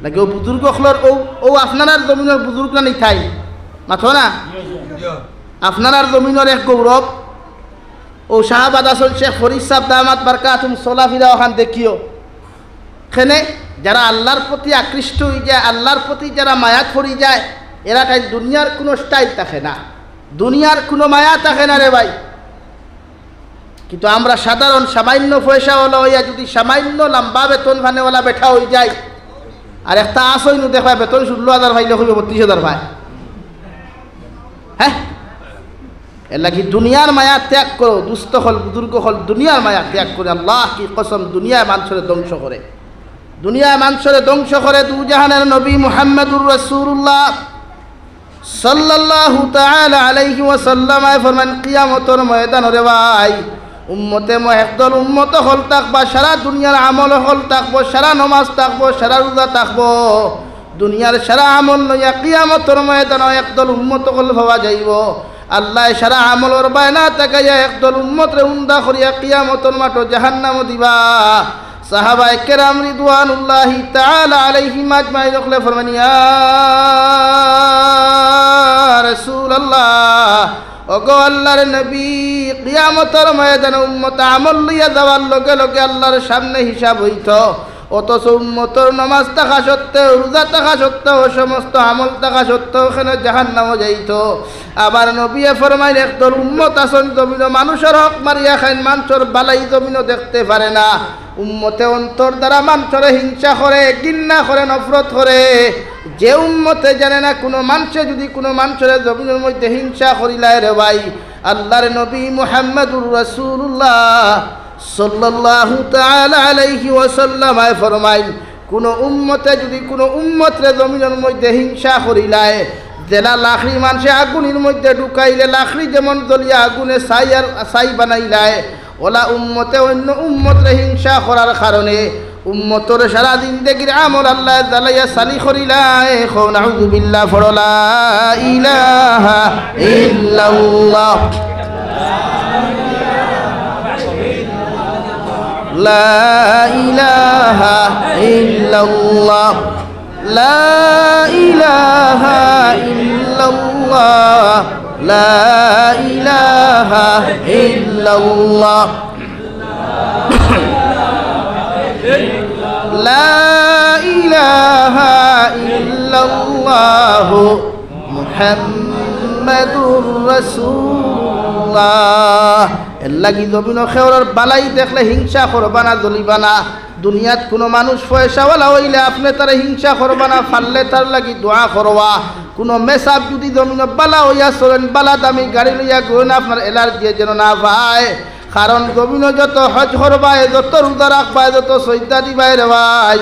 লাগে। ও বুজুর্গ হলর ও আপনার জমিনের বুজুর্গ না নিথাই মাথো না, আপনার জমিনের এক গৌরব। ও শাহবাদ আসল শেখ ফরিদ সাহেব দামাত বারকাতুহুম চলাফিরা ওখান দেখিও। এখানে যারা আল্লাহর প্রতি আকৃষ্ট হয়ে যায়, আল্লাহর প্রতি যারা মায়াত পড়ে যায়, এরা তাই দুনিয়ার কোনো স্টাইল থাকে না, দুনিয়ার কোনো মায়া থাকে না রে ভাই। কিন্তু আমরা সাধারণ সামান্য পয়সাওয়ালা হইয়া যদি সামান্য লম্বা বেতন ভানেওয়ালা বেঠা হয়ে যায়, আর একটা আসইনু দেখা বেতন 16,000 ভাইলে হইবে 32,000 ভাই। হ্যাঁ, এর লাগি দুনিয়ার মায়া ত্যাগ করো। দুস্থ হল বুজুর্গ হল দুনিয়ার মায়া ত্যাগ করে। আল্লাহ কি কসম, দুনিয়ায় মানুষের ধ্বংস করে, দুনিয়ায় মানুষের ধ্বংস করে। দুজাহানের নবী মুহাম্মদুর রাসূলুল্লাহ সাল্লাল্লাহু তাআলা আলাইহি ওয়াসাল্লাম ফরমান, কিয়ামতের ময়দানে রে ভাই, উম্মতে একদল উম্মত হল থাকবা, সারা দুনিয়ার আমল হল থাকবো, সারা নমাজ থাকবো, সারা রোজা থাকবো। দুনিয়ার সারা আমল লইয়া কিয়ামতের ময়দানে একদল উম্মত কল পাওয়া যাইব আল্লাহ সারা আমলর বায়না তাকাইয়া একদল উম্মতরে উন্দা করিয়া কিয়ামতের মাঠে জাহান্নাম দিবা সাহাবায়ে কেরাম রিদওয়ানুল্লাহি তাআলা আলাইহিম আজমাইন কলে ফরমান ইয়া রাসূলুল্লাহ ওগো আল্লাহর নবী কিয়ামতের ময়দানে উম্মত আমল লইয়া যাওয়ার লগে লগে আল্লাহর সামনে হিসাব হইত অথচ উম্মতর নামাজ থাকা সত্ত্বেও রোজা থাকা সত্ত্বেও সমস্ত আমল থাকা সত্ত্বেও ওখানে জাহান্নামে যাইত আবার নবী ফরমাইন একদল উম্মত আসন জমিন মানুষের হক মারিয়া খাইন মানুষের বালাই জমিন দেখতে পারে না উম্মতে অন্তর দ্বারা মানুষের হিংসা করে ঘৃণা করে নফরত করে যে উম্মতে জানে না কোনো মানুষে যদি কোনো মানুষের জমিনের মধ্যে হিংসা করিলায় রে ভাই আল্লাহর নবী মুহাম্মদুর রাসূলুল্লাহ সাল্লাল্লাহু তাআলা আলাইহি ওয়াসাল্লাম ফরমাইন কোন উম্মতে যদি কোন উম্মতরে জমিনের মধ্যে হিংসা করিলায় জেলা লাখড়ি মানুষে আগুনের মধ্যে ঢুকাইলে লাখড়ি যেমন জ্বলিয়া আগুনে ছাই বানাইলায় ওলা উম্মতে অন্য উম্মতরে হিংসা করার কারণে উম্মতর সারা জিন্দেগির আমল আল্লাহ জ্বালাইয়া সালি করিলায় খন আউযু বিল্লাহ ফরলা ইলাহা ইল্লাল্লাহ لا إله إلا الله لا إله إلا الله لا إله إلا الله لا إله إلا الله محمد رسول الله এল্লাগি জমিন খেওয়ার বালাই দেখলে হিংসা করবা না জ্বলিবা না দুনিয়াত কোনো মানুষ পয়সাওয়ালা হইলে আপনি তার হিংসা করবা না ফাললে তার লাগি দোয়া করবা কোনো মেসাব যদি জমিন বালা হইয়া চলেন বালা দামি গাড়ি লইয়া গইন আপনার এলার্জি যেন না পায় কারণ জমিন যত হজ করবায় যত রোজা রাখবায় যত সজদা দিবায় রে ভাই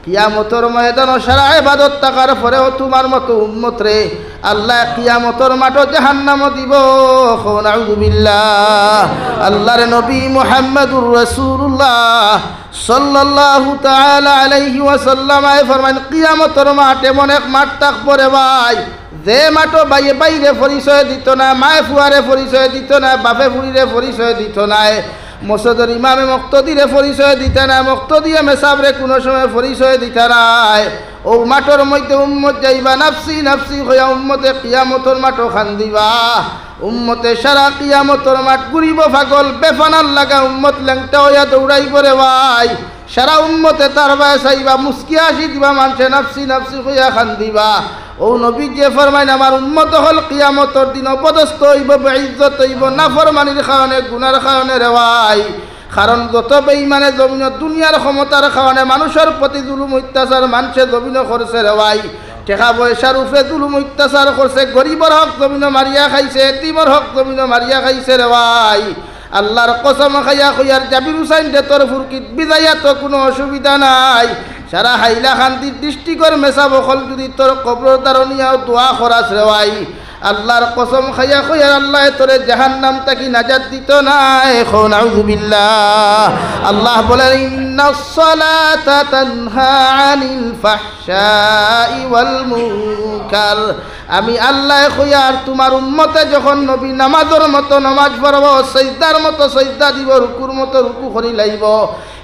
কিয়ামতের ময়দানে সারা ইবাদত থাকার পরেও তোমার মতো উম্মত রে আল্লাহ কিয়ামতের মাঠে জাহান্নাম দিব নাউযু বিল্লাহ আল্লাহর নবী মুহাম্মদুর রাসূলুল্লাহ সাল্লাল্লাহু তাআলা আলাইহি ওয়াসাল্লাম ফরমান কিয়ামতের মাঠে এমন এক মাঠ থাকবে রে ভাই যে মাঠে বাইরে পরিচয় দিত না মায়ে ফুয়ারে পরিচয় দিত না বাপে ফুরিরে পরিচয় দিত না মসজিদের ইমামে মুক্তদিরে পরিচয় দিতে না মুক্তদিয়ে মেসাবরে কোনো সময় পরিচয় দিতে নাই ও মাঠের মধ্যে উম্মত যাইবা নাফসি নাফসি হইয়া উম্মতে কিয়ামতের মাঠও খান দিবা উম্মতে সারা কিয়ামতের মাঠ ঘুরিব পাগল বেফানার লাগা উম্মত ল্যাংটা হইয়া দৌড়াইব রে ভাই সারা উম্মতে তার বায় চাইবা মুস্কি হাসি দিবা মানুষে নাফসি নাফসি হইয়া খান দিবা ও নবী যে ফরমাইন আমার উম্মত হল কিয়ামতের দিন অপদস্থ হইব বেইজ্জত হইব নাফরমানির কারণে গুনার কারণে রে ভাই কারণ যত বেঈমানে জমিন দুনিয়ার ক্ষমতার কারণে মানুষের প্রতি জুলুম অত্যাচার মানুষে জমিন করছে রে ভাই টাকা পয়সার উপরে জুলুম অত্যাচার করছে গরিবর হক জমিন মারিয়া খাইছে এতিমর হক জমিন মারিয়া খাইছে রে ভাই আল্লাহর কসম খাইয়া কইয়ার জাবির হুসাইন দে তোর ফুরকিত বিদায়া তো কোনো অসুবিধা নাই সারা হাইলা খান্তির দৃষ্টিকর মেসা বখল যদি তোর কবর দারণিয়াও দোয়া খরাস রে ভাই আল্লাহর কসম খাইয়া কইয়ার আল্লাহ তোরে জাহান্নাম তাকি নাজাত দিত না এখন আউযু বিল্লাহ আল্লাহ বলেন ইন্নাস সালাতা তানহা আনিল ফাহশাই ওয়াল মুনকার আমি আল্লাহ কইয়ার তোমার উম্মতে যখন নবী নামাজের মতো নামাজ পড়ব সিজদার মতো সিজদা দিব রুকুর মতো রুকু করি লাইব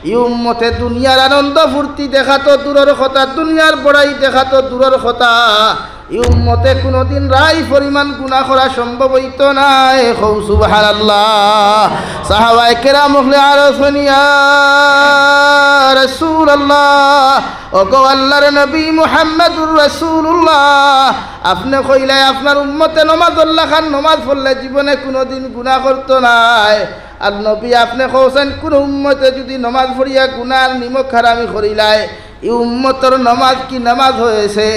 এই উম্মতে দুনিয়ার আনন্দ ফুর্তি দেখা তো দূরের কথা দুনিয়ার বড়াই দেখা তো দূরের কথা এই উম্মতে কোনোদিন রাই পরিমাণ গুনাহ করা সম্ভব হইত না কও সুবহানাল্লাহ সাহাবায়ে কেরাম হলে আরফান ইয়া রাসূলুল্লাহ ওগো আল্লাহর নবী মুহাম্মদুর রাসূলুল্লাহ আপনি কইলে আপনার উম্মতে নামাজুল্লাহ খান নামাজ পড়লে জীবনে কোনোদিন গুনাহ করত নাই আর নবী আপনি কওছেন কোন উম্মতে যদি নামাজ পড়িয়া গুনাহ নিমক হারামি করিলায় এই উম্মতের নামাজ কি নামাজ হয়েছে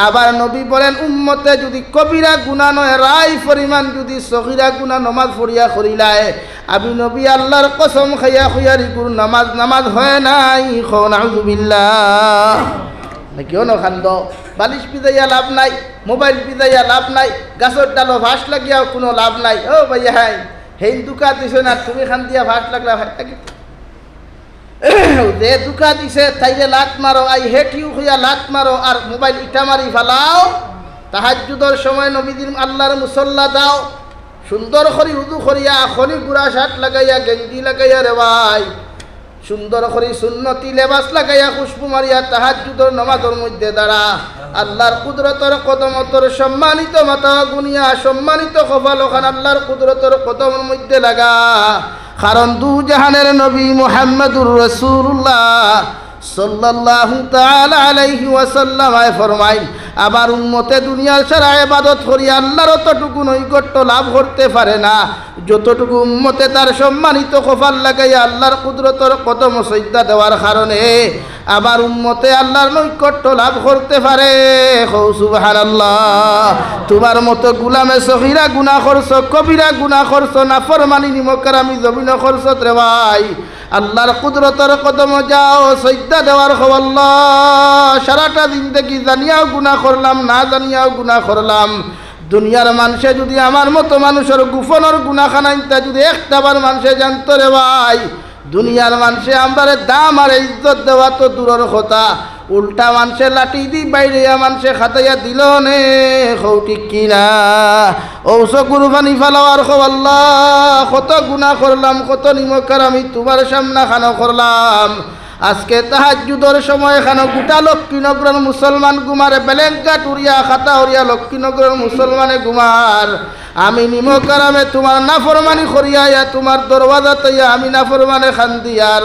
আবার নবী বলেন উম্মতে যদি কবিরা গুনাহ নয় রাই পরিমাণ যদি সগীরা গুনাহ নামাজ পড়িয়া করিলায় আমি নবী আল্লাহর কসম খাইয়া খুয়ার গুরু নামাজ হয় নাই খন আউযু বিল্লাহ কেউ ন খান্দ বালিশ পিজাইয়া লাভ নাই মোবাইল পিজাইয়া লাভ নাই গাছের ডালো ভাস লাগিয়াও কোনো লাভ নাই ও ভাইয়া হাই হেন দুকা দিছ না তুমি খান দিয়া ভাস লাগলা ভাই যে দুকা দিছে তাইরে লাত মারো, আই হেটিউ হইয়া লাত মারো, আর মোবাইল ইটা মারি ফালাও। তাহাজ্জুদের সময় নবীজির আল্লাহর মুসল্লা দাও, সুন্দর করে উদু করিয়া খনি গুড়া শার্ট লাগাইয়া গেঞ্জি লাগাইয়া রে ভাই, সুন্দর করে সুন্নতি লেবাস লাগাইয়া খুশবু মারিয়া তাহাজ্জুদের নামাজের মধ্যে দাঁড়া। আল্লাহর কুদরতের কদমতর সম্মানিত মাথা গুনিয়া সম্মানিত কপাল ওখান আল্লাহর কুদরতের কদমের মধ্যে লাগা। কারণ দু জাহানের নবী মুহাম্মদুর রাসূলুল্লাহ সাল্লাল্লাহু তাআলা আলাইহি ওয়াসাল্লাম ফরমাইন, আবার উম্মতে দুনিয়ার সারা ইবাদত করি আল্লাহর অতটুকু নৈকট্য লাভ করতে পারে না যতটুকু উম্মতে তার সম্মানিত কপাল লাগাইয়া আল্লাহর কুদরতের কদম সজদা দেওয়ার কারণে আবার উম্মতে আল্লাহর নৈকট্য লাভ করতে পারে। সুবহানাল্লাহ। তোমার মতো গুলামে সগীরা গুনাহ করছো, কবিরা গুনাহ করছো, নাফরমানি নিমকারামি জমিন করছো রে ভাই, আল্লাহর কুদরতের কদম যাও সজদা দেওয়ার আল্লাহ সারাটা দিন থেকে জানিয়াও গুনাহ করলাম, না জানিয়াও গুনাহ করলাম। দুনিয়ার মানুষে যদি আমার মতো মানুষের গোপনের গুনাখানাইটা যদি একটাবার মানুষে জানতো রে ভাই, দুনিয়ার মানুষে আমরারে দাম আর ইজ্জত দেওয়া তো দূরের কথা, উল্টা মানুষের লাঠি দি বাইরে মানুষে খাতাইয়া দিল নে। হৌ ঠিক কিনা? ঔষ কুরবানি ফালাওয়ার আল্লাহ কত গুনাহ করলাম, কত নিমকার আমি তোমার সামনা খানো করলাম। আজকে তাহাজ্জুদের সময় খানো গোটা লক্ষ্মীনগরের মুসলমান গুমারে, বেলেঙ্কাট উড়িয়া খাতা উড়িয়া লক্ষ্মীনগরের মুসলমানে গুমার। আমি নিমকারামে তোমার নাফরমানি করিয়া তোমার দরওয়াজা তৈয়া আমি নাফরমানে খান্দিয়ার,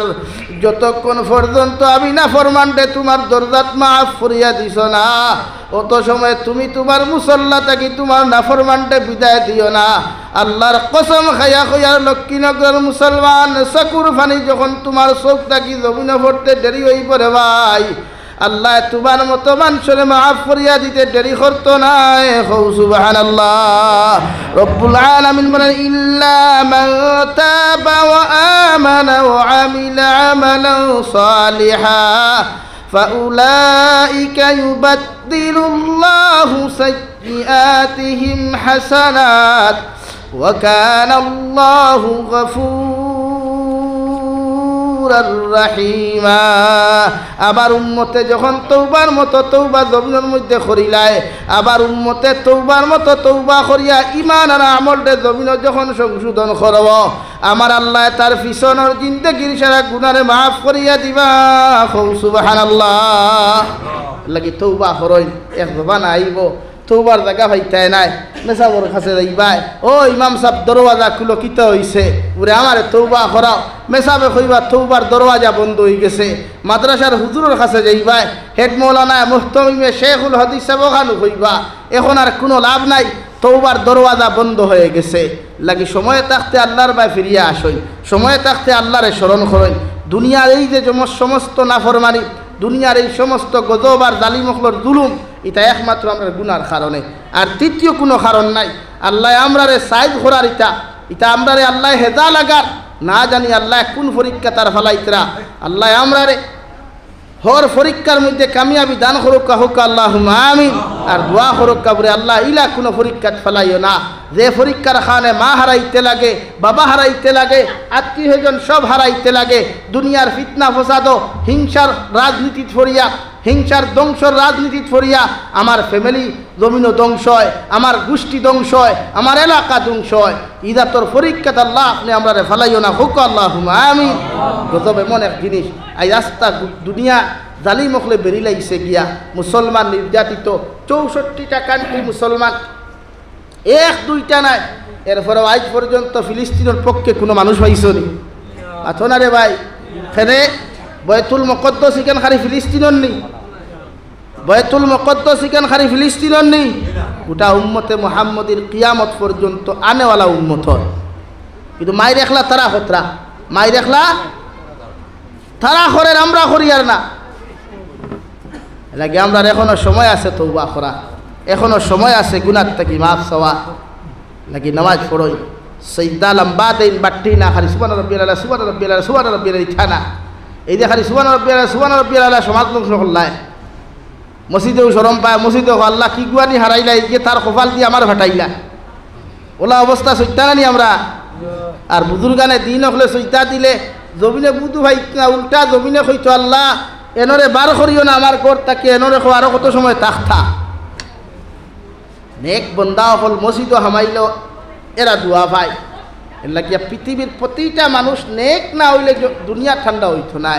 যতক্ষণ পর্যন্ত আমি নাফরমানটে তোমার দরজাত মাফ করিয়া দিছ না অত সময় তুমি তোমার মুসল্লা থাকি তোমার নাফরমানটে বিদায় দিও না। আল্লাহর কসম খাইয়া খাইয়ার লক্ষ্মীনগরের মুসলমান চকুর ফানি যখন তোমার চোখ থাকি জমিনে পড়তে দেরি হয়ে পড়ে ভাই, আল্লাহ তোমার মতো মানুষের মাফ করিয়া দিতে দেরি করতো না। সুবহানাল্লাহ। রব্বুল আলামিন বলেন, ইল্লা মান তাবা ওয়া আমানা ওয়া আমিলা আমালান সালিহা ফাউলাইকা ইউবাদদিলুল্লাহু সাইয়্যাতিহিম হাসানাত ওয়া কানা আল্লাহু গফুরার রহিমা। আবার উম্মতে যখন তওবার মতো তওবা জমিনের মধ্যে করিলায়, আবার উম্মতে তওবার মতো তওবা করিয়া ঈমান আর আমলতে জমিনে যখন সংশোধন করব, আমার আল্লাহ তার পিছনের জিন্দেগির সারা গুনারে মাফ করিয়া দিবা। সুবহানাল্লাহ। লাগি তওবা করই এক জবান আইব, তওবার জায়গা পাইতাই নাই, মেসাবর কাছে যাইবাই, ও ইমাম সাহেব দরওয়াজা খুলো কিতা হইছে, ওরে আমারে তওবা করাও। মেসাবে কইবা তওবার দরওয়াজা বন্ধ হয়ে গেছে। মাদ্রাসার হুজুরের কাছে যাইবাই, হেড মৌলানা মুহতামিমে শেখুল হাদিস সাহেব ওখানে কইবা, এখন আর কোনো লাভ নাই, তওবার দরওয়াজা বন্ধ হয়ে গেছে। লাগি সময়ে থাকতে আল্লাহর বাই ফিরিয়া আসই, সময়ে থাকতে আল্লাহরে স্মরণ করই। দুনিয়ার এই যে সমস্ত নাফরমানি, দুনিয়ার এই সমস্ত গজব আর জালিমখলর জুলুম, এটা একমাত্র আমরা গুনার কারণে, আর তৃতীয় কোনো কারণ নাই। আল্লাহ আমরারে সাইজ করার এটা আমরারে আল্লাহ হেজা লাগার, না জানি আল্লাহ কোন পরীক্ষা তার ফালাইতরা। আল্লাহ আমরারে হর পরীক্ষার মধ্যে কামিয়াবি দান করুকা হোক আল্লাহুম্মা আমিন। আর দোয়া করুকা বলে আল্লাহ ইলা কোনো পরীক্ষা ফেলাইও না, যে পরীক্ষার খানে মা হারাইতে লাগে, বাবা হারাইতে লাগে, আত্মীয়জন সব হারাইতে লাগে, দুনিয়ার ফিতনা ফসাদ হিংসার রাজনীতি ফরিয়া, হিংসার ধ্বংসর রাজনীতি ফরিয়া আমার ফ্যামিলি জমিন ধ্বংস হয়, আমার গোষ্ঠী ধ্বংস হয়, আমার এলাকা ধ্বংস হয়। ইদা তোর পরীক্ষাত আল্লাহ আপনি আমরা ফেলাইও না হোক আল্লাহুম্মা আমিন। গজব এমন এক জিনিস, এই রাস্তা দুনিয়া জালিমখলে বেরি লাগছে গিয়া, মুসলমান নির্যাতিত 64টা কান্ট্রি মুসলমান, এক দুইটা নাই। এরপরেও আজ পর্যন্ত ফিলিস্তিনের পক্ষে কোনো মানুষ পাইছ নি? আছো না রে ভাই? এখানে বয়তুল মুকদ্দাস ইখান খালি ফিলিস্তিনের নেই, বয়তুল মুকদ্দাস ইখান খালি ফিলিস্তিনের নেই, গোটা উম্মতে মুহাম্মদীর কিয়ামত পর্যন্ত আনেওয়ালা উম্মত হয়। কিন্তু মাই রেখলা তারা হতরা, মাই রেখলা তারা করেন, আমরা করি আর না। লাগে আমরা এখনো সময় আছে তওবা করা, এখনো সময় আছে গুনাহ থেকে মাফ চাওয়া। লাগে নামাজ পড়ই, সিজদা লম্বা দিন বাট্টি না, খালি সুবহান রাব্বিয়াল আলা সুবহান রাব্বিয়াল আলা সুবহান রাব্বিয়াল ইথানা, এই যে খালি সুবহান রাব্বিয়াল আলা সমাজ লোক সকলায় মসজিদেও শরম পায়, মসজিদে আল্লাহ কি গুয়ানি হারাইলা, এই যে তার কপাল দিয়ে আমার ভাটাইলা, ওলা অবস্থা সইতা নানি আমরা। আর বুজুর্গানে দিন হলে সইতা দিলে জমিনে বুধু ভাই না উল্টা জমিনে কইতো আল্লাহ এনরে বার করিও না আমার ঘর তাকে এনরে খো আরো কত সময় থাকতা নেক বন্দা হল মসজিদ হামাইল এরা দোয়া পায় এর লাগিয়া পৃথিবীর প্রতিটা মানুষ নেক না হইলে দুনিয়া ঠান্ডা হইতো না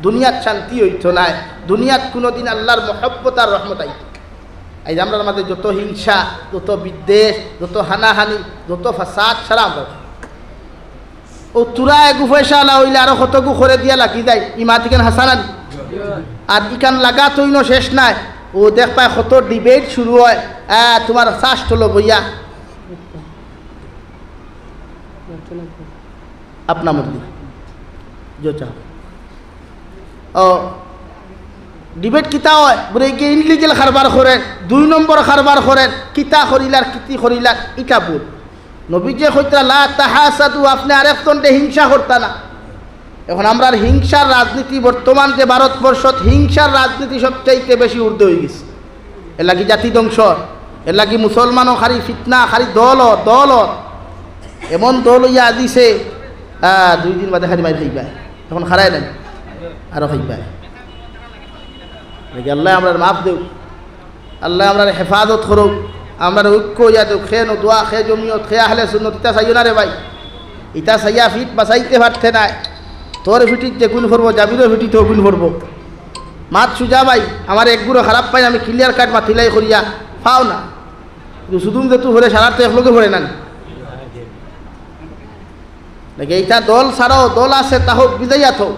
দুনিয়ার শান্তি হইতো না দুনিয়াত কোনোদিন আল্লাহর মহব্বত আর রহমত আইতো এই যে আমরা আমাদের যত হিংসা যত বিদ্বেষ যত হানাহানি যত ফাসাদ সারা আমরা ও তুরা এগু পয়সা আলা হইলে আরো কত গু করে দিয়া লাগি যায় ইমাতিকেন হাসানান আর ইকান লাগা তৈন শেষ নাই ও দেখ পায় কত ডিবেট শুরু হয় তোমার শ্বাস হলো বইয়া আপনা মর্জি যেটা ও ডিবেট কিতা হয় বলে কি ইনলিগেল কারবার করে 2 নম্বর কারবার করেন কিতা করিলার কিতি করিলার ইটা বল নবী যে কইতা লা তাহাসাদু আপনি আরেকজনকে হিংসা করতা না এখন আমরা হিংসার রাজনীতি বর্তমান যে ভারতবর্ষত হিংসার রাজনীতি সবচাইতে বেশি ঊর্ধ্বে হয়ে গেছে এর লাগি জাতি ধ্বংস এর লাগি মুসলমানও খালি ফিতনা খালি দল এমন দল ইয়া দিছে 2 দিন বাদে খালি মারি খাইবা এখন খারাই নাই আরো খাইবা নাকি আল্লাহ আমরা মাফ দেও আল্লাহ আমরা হেফাজত করুক আমরা ঐক্য ইয়া দেও খেয়ে দোয়া খেয়ে জমিয়ত খেয়ে আহলে সুন্নত ইটা চাইও না রে ভাই ইটা চাইয়া ফিট বাঁচাইতে পারতে নাই তোর ফিটির যে গুণ করবো জাবিরও ফিটিতেও গুণ করবো মাত সুজা ভাই আমার একগুলো খারাপ পাই আমি ক্লিয়ার কাট মাতিলাই করিয়া পাও না কিন্তু শুধু যে তুই ভরে সারা তো একলোকে ভরে না নাকি এইটা দল ছাড়াও দল আছে তাহ বিদাইয়া থো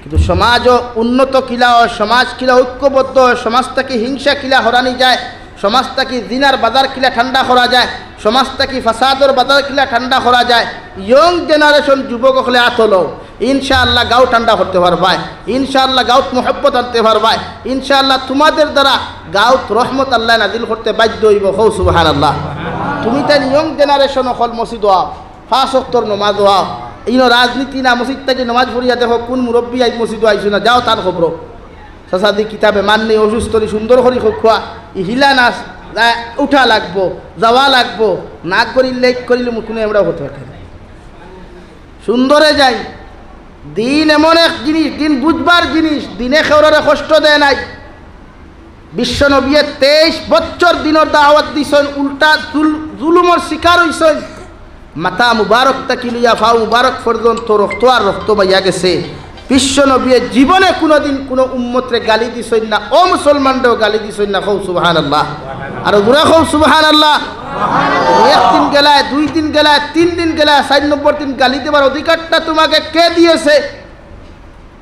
কিন্তু সমাজ উন্নত কিলা হয় সমাজ কিলা ঐক্যবদ্ধ হয় সমাজটাকে হিংসা কিলা হরানি যায় সমাজটাকে জিনার বাজার কিলা ঠান্ডা করা যায় সমাজটাকে ফাসাদর বাজার কিলা ঠান্ডা করা যায় ইয়ং জেনারেশন যুবক হলে আতলো ইনশাআল্লাহ গাঁও ঠান্ডা করতে পারবাই ইনশাআল্লাহ গাঁত মোহব্বত আনতে পারবাই ইনশাআল্লাহ তোমাদের দ্বারা গাঁত রহমত আল্লাহ নাজিল করতে বাধ্য হইব হৌ সুবহানাল্লাহ তুমি তাই ইয়ং জেনারেশন হল মসজিদ আও 5 ওয়াক্তর নামাজ আও ইনো রাজনীতি না মসজিদ থেকে নামাজ পড়িয়া দেখো কোন মুরব্বী আজ মসজিদ আইছো না যাও তার খবর সাসাদি কিতাবে মাননি অসুস্থ সুন্দর করে খোয়া হিলা নাচ উঠা লাগবো যাওয়া লাগবো না করিল লেক করিলে কোনো আমরা হতে পারে সুন্দরে যাই দিন এমন এক জিনিস দিন বুঝবার জিনিস দিনে খেউরে কষ্ট দেয় নাই বিশ্ব নবীয়ে 23 বছর দিনের দাওয়াত দিছেন উল্টা জুলুমর শিকার হইছেন মাথা মুবারক তাকিলিয়া ফাও মুবারক পর্যন্ত রক্ত আর রক্ত বাইয়া গেছে বিশ্ব নবী জীবনে কোনোদিন কোনো উম্মতরে গালি দিছেন না ও মুসলমানরাও গালি দিছেন না কও সুবহানাল্লাহ আর জোরে কও সুবহানাল্লাহ একদিন গেলায় 2 দিন গেলায় 3 দিন গেলায় 4 নম্বর দিন গালি দেবার অধিকারটা তোমাকে কে দিয়েছে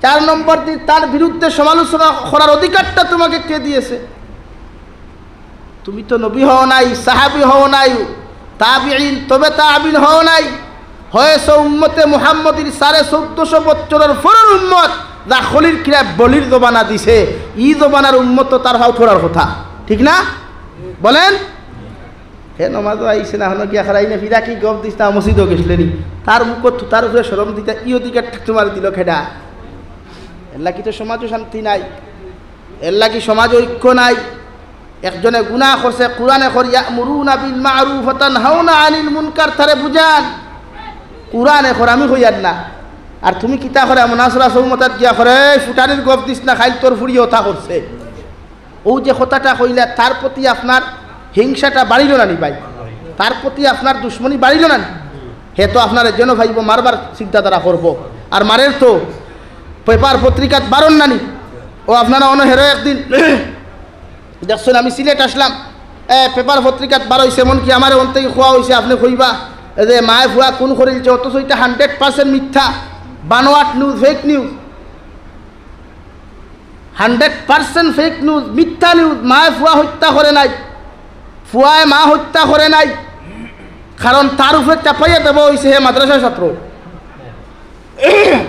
4 নম্বর দিন তার বিরুদ্ধে সমালোচনা করার অধিকারটা তোমাকে কে দিয়েছে তুমি তো নবী হও নাই সাহাবী হও নাই তাবিঈন তবে তাবিঈন হও নাই হয়েছে উম্মতে মুহাম্মদীর 1450 বছরের ফরর উম্মত যা খলির কিরা বলির জবানা দিছে ই জবানার উম্মত তার হাও থোড়ার কথা ঠিক না বলেন হে নমাজ আইছে না হলো কি আখারাই না ফিরা কি গপ দিস না মসজিদও গেছলেনি তার মুখত তার উপরে শরম দিতে ই অধিকার তোমার দিল খেডা এল্লা কি তো সমাজও শান্তি নাই এল্লা কি সমাজ ঐক্য নাই একজনে গুনাহ করছে কোরআনে কর ইয়ামুরুনা বিল মারুফ ওয়া তানহাউনা আনিল মুনকার তারে বুঝান কোরআনে কর আমি কইয়ার না আর তুমি কিতা করে মুনাসরা সৌমতাত গিয়া করে ফুটানির গপ দিস না খাইল তোর ফুড়ি ওঠা করছে ও যে কথাটা কইলা তার প্রতি আপনার হিংসাটা বাড়িল না নি ভাই তার প্রতি আপনার দুশ্মনী বাড়িল না হে তো আপনার যেন ভাইব মারবার চিন্তাধারা করব আর মারের তো পেপার পত্রিকাত বারণ নানি ও আপনারা অন্য হেরো একদিন দেখছেন আমি সিলেট আসলাম পেপার পত্রিকাত বার হয়েছে এমনকি আমার ওন থেকে খোয়া হয়েছে আপনি কইবা যে মায়ে ভুয়া কোন করিলছে অথচ এটা 100% মিথ্যা বানোয়াট news fake news 100% fake news মিথ্যা নিউজ মায়ে ভুয়া হত্যা করে নাই ফুয়ায় মা হত্যা করে নাই কারণ তার উপরে চাপাইয়া দেওয়া হয়েছে হে মাদ্রাসার ছাত্র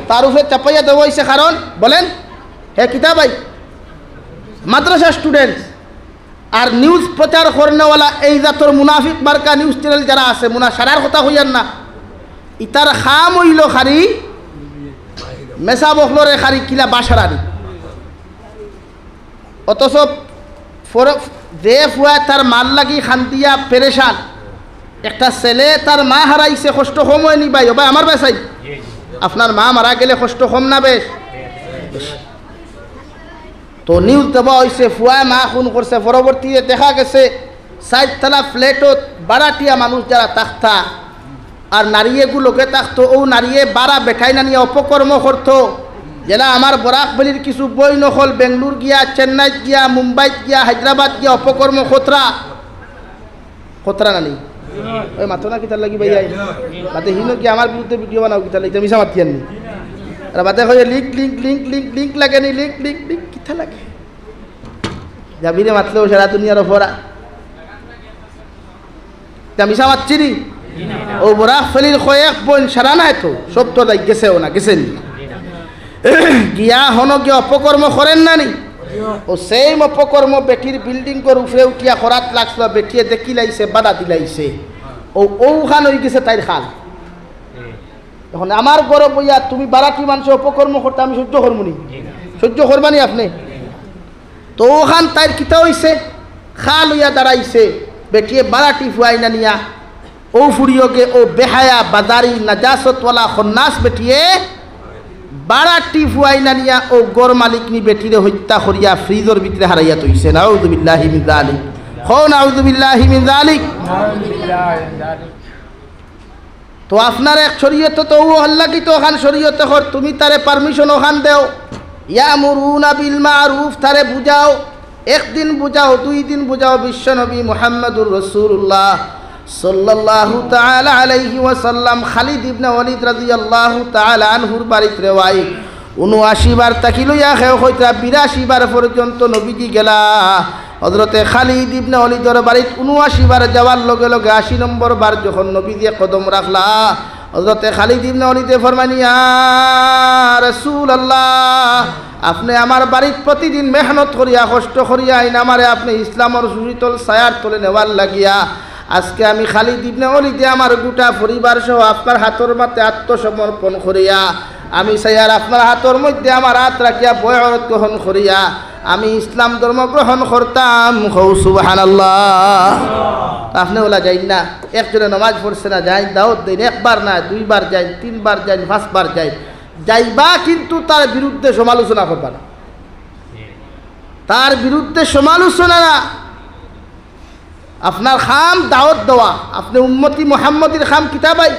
তার উপরে চাপাইয়া দেওয়া হয়েছে কারণ বলেন হে কিতা ভাই মাদ্রাসা স্টুডেন্টস আর নিউজ প্রচার করনেওয়ালা এই জাতর মুনাফিক মার্কা নিউজ চ্যানেল যারা আছে সারার কথা হইয়ান না ইতার খাম হইল খারি মেসা বখলরে খারি কিলা বাসারারি অথচ যে ফুয়ায় তার মাল লাগি খান্তিয়া পেরেশান একটা ছেলে তার মা হারাইছে কষ্ট সময় নিবাই ভাই আমার বেসাই আপনার মা মারা গেলে কষ্ট কম না বেশ? তো নিউজ দেওয়া হয়েছে ফুয়ায় মা খুন করছে, পরবর্তীতে দেখা গেছে 60 তলা ফ্ল্যাটত বারাটিয়া মানুষ যারা থাকতা আর নারীগুলোকে থাকতো, ও নারীয়ে বারা বেঠাই না নিয়ে অপকর্ম করতো। যেটা আমার বরাক বলির কিছু বই নকল বেঙ্গলোর গিয়া, চেন্নাইত গিয়া, মুম্বাইত গিয়া, হায়দ্রাবাদ গিয়া অপকর্ম খতরা খতরা নানি ওই মাত্র না কিতার লাগি ভাই বাদে হিনো কি আমার বিরুদ্ধে ভিডিও বানাও কিতার লাগি মিশা মাতি আননি আর বাদে কয়ে link link link link link লাগে নি লিঙ্ক লিঙ্ক লিঙ্ক কিতা লাগে যাবিরে মাতলেও সারা দুনিয়ার অপরা তা মিশা মাতছি নি ও বরাক ফেলির কয়েক বোন সারা নাই তো সব তো লাগ গেছেও না গেছেন গিয়া হন গিয়ে অপকর্ম করেন না নি ও সেই অপকর্ম বেটির বিল্ডিং কর উপরে উঠিয়া করাত লাগছিল, বেটিয়ে দেখি লাইছে বাধা দিলাইছে, ও ওখান হয়ে গেছে তাইর খাল। এখন আমার গরব বইয়া তুমি বারাটি মানুষ অপকর্ম করতে আমি সহ্য করবো নি? সহ্য করবানি আপনি? তো ওখান তাইর কিতা হইছে খাল হইয়া দাঁড়াইছে, বেটিয়ে বারাটি ফুয়াই না নিয়া ও ফুরিয়োকে ও বেহায়া বাজারি নাজাসতওয়ালা খন্নাস বেটিয়ে বারাটি ফুয়াই না নিয়া ও গর মালিক নি বেটিরে হত্যা করিয়া ফ্রিজর ভিতরে হারাইয়া তৈছে। নাউযুবিল্লাহি মিন যালিক, হো নাউযুবিল্লাহি মিন যালিক। তো আপনার এক শরীয়ত তো ও আল্লাহ কি তো ওখান শরীয়তে কর, তুমি তারে পারমিশন ওখান দেও, ইয়ামুরুনা বিল মারুফ তারে বুঝাও, একদিন বুঝাও, 2 দিন বুঝাও। বিশ্বনবী মুহাম্মদুর রাসূলুল্লাহ সাল্লাল্লাহু তাআলা আলাইহি ওয়াসাল্লাম খালিদ ইবনে ওয়ালিদ রাদিয়াল্লাহু তাআলা আনহুর বাড়িতে রেওয়াই ৭৯ বার তাকি লইয়া খেও হইতা ৮২ বার পর্যন্ত নবীজি গেলা। হযরতে খালিদ ইবনে ওয়ালিদর বাড়িতে ৭৯ বার যাওয়ার লগে লগে ৮০ নম্বর বার যখন নবীজি কদম রাখলা, হযরতে খালিদ ইবনে ওয়ালিদে ফরমানি ইয়া রাসূলুল্লাহ, আপনি আমার বাড়িত প্রতিদিন মেহনত করিয়া কষ্ট করিয়া আইন আমারে আপনি ইসলামের সুশীতল ছায়ার তলে নেওয়ার লাগিয়া আজকে আমি খালিদ ইবনে ওয়ালিদে আমার গোটা পরিবার সহ আপনার হাতের মাতে আত্মসমর্পণ করিয়া আমি সাইয়ার আপনার হাতের মধ্যে আমার হাত রাখিয়া বয়ত গ্রহণ করিয়া আমি ইসলাম ধর্ম গ্রহণ করতাম। সুবহানাল্লাহ। আপনি ওলা যাই না, একজনে নামাজ পড়ছে না যাই দাওয়াত দেন, একবার না 2 বার যাই, 3 বার যাই, 5 বার যাই, যাইবা কিন্তু তার বিরুদ্ধে সমালোচনা করবা না, তার বিরুদ্ধে সমালোচনা না। আপনার খাম দাওয়াত দেওয়া, আপনি উম্মতি মুহাম্মদের খাম কিতাবাই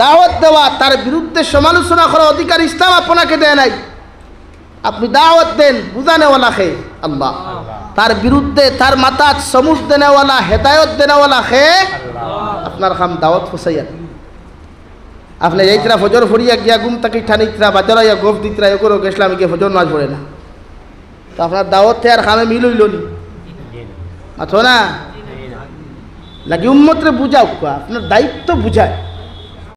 দাওয়াত দেওয়া, তার বিরুদ্ধে সমালোচনা করার অধিকার ইসলাম আপনাকে দেয় নাই। আপনি দাওয়াত দেন, বুঝানেওয়ালা খে আল্লাহ, তার বিরুদ্ধে তার মাথা সমুজ দেনেওয়ালা হেদায়ত দেনেওয়ালা খে আপনার খাম দাওয়াত ফসাইয়া। আপনি যাইতরা ফজর ফরিয়া গিয়া গুম তাকি ঠানিতরা বাজারাইয়া গোফ দিতরা এগুলো গেছিলাম গিয়ে ফজর নাচ পড়ে না, তো আপনার দাওয়াত আর খামে মিল হইল নি? আছো না লাগি উম্মতরে বুঝাও, আপনার দায়িত্ব বুঝায়।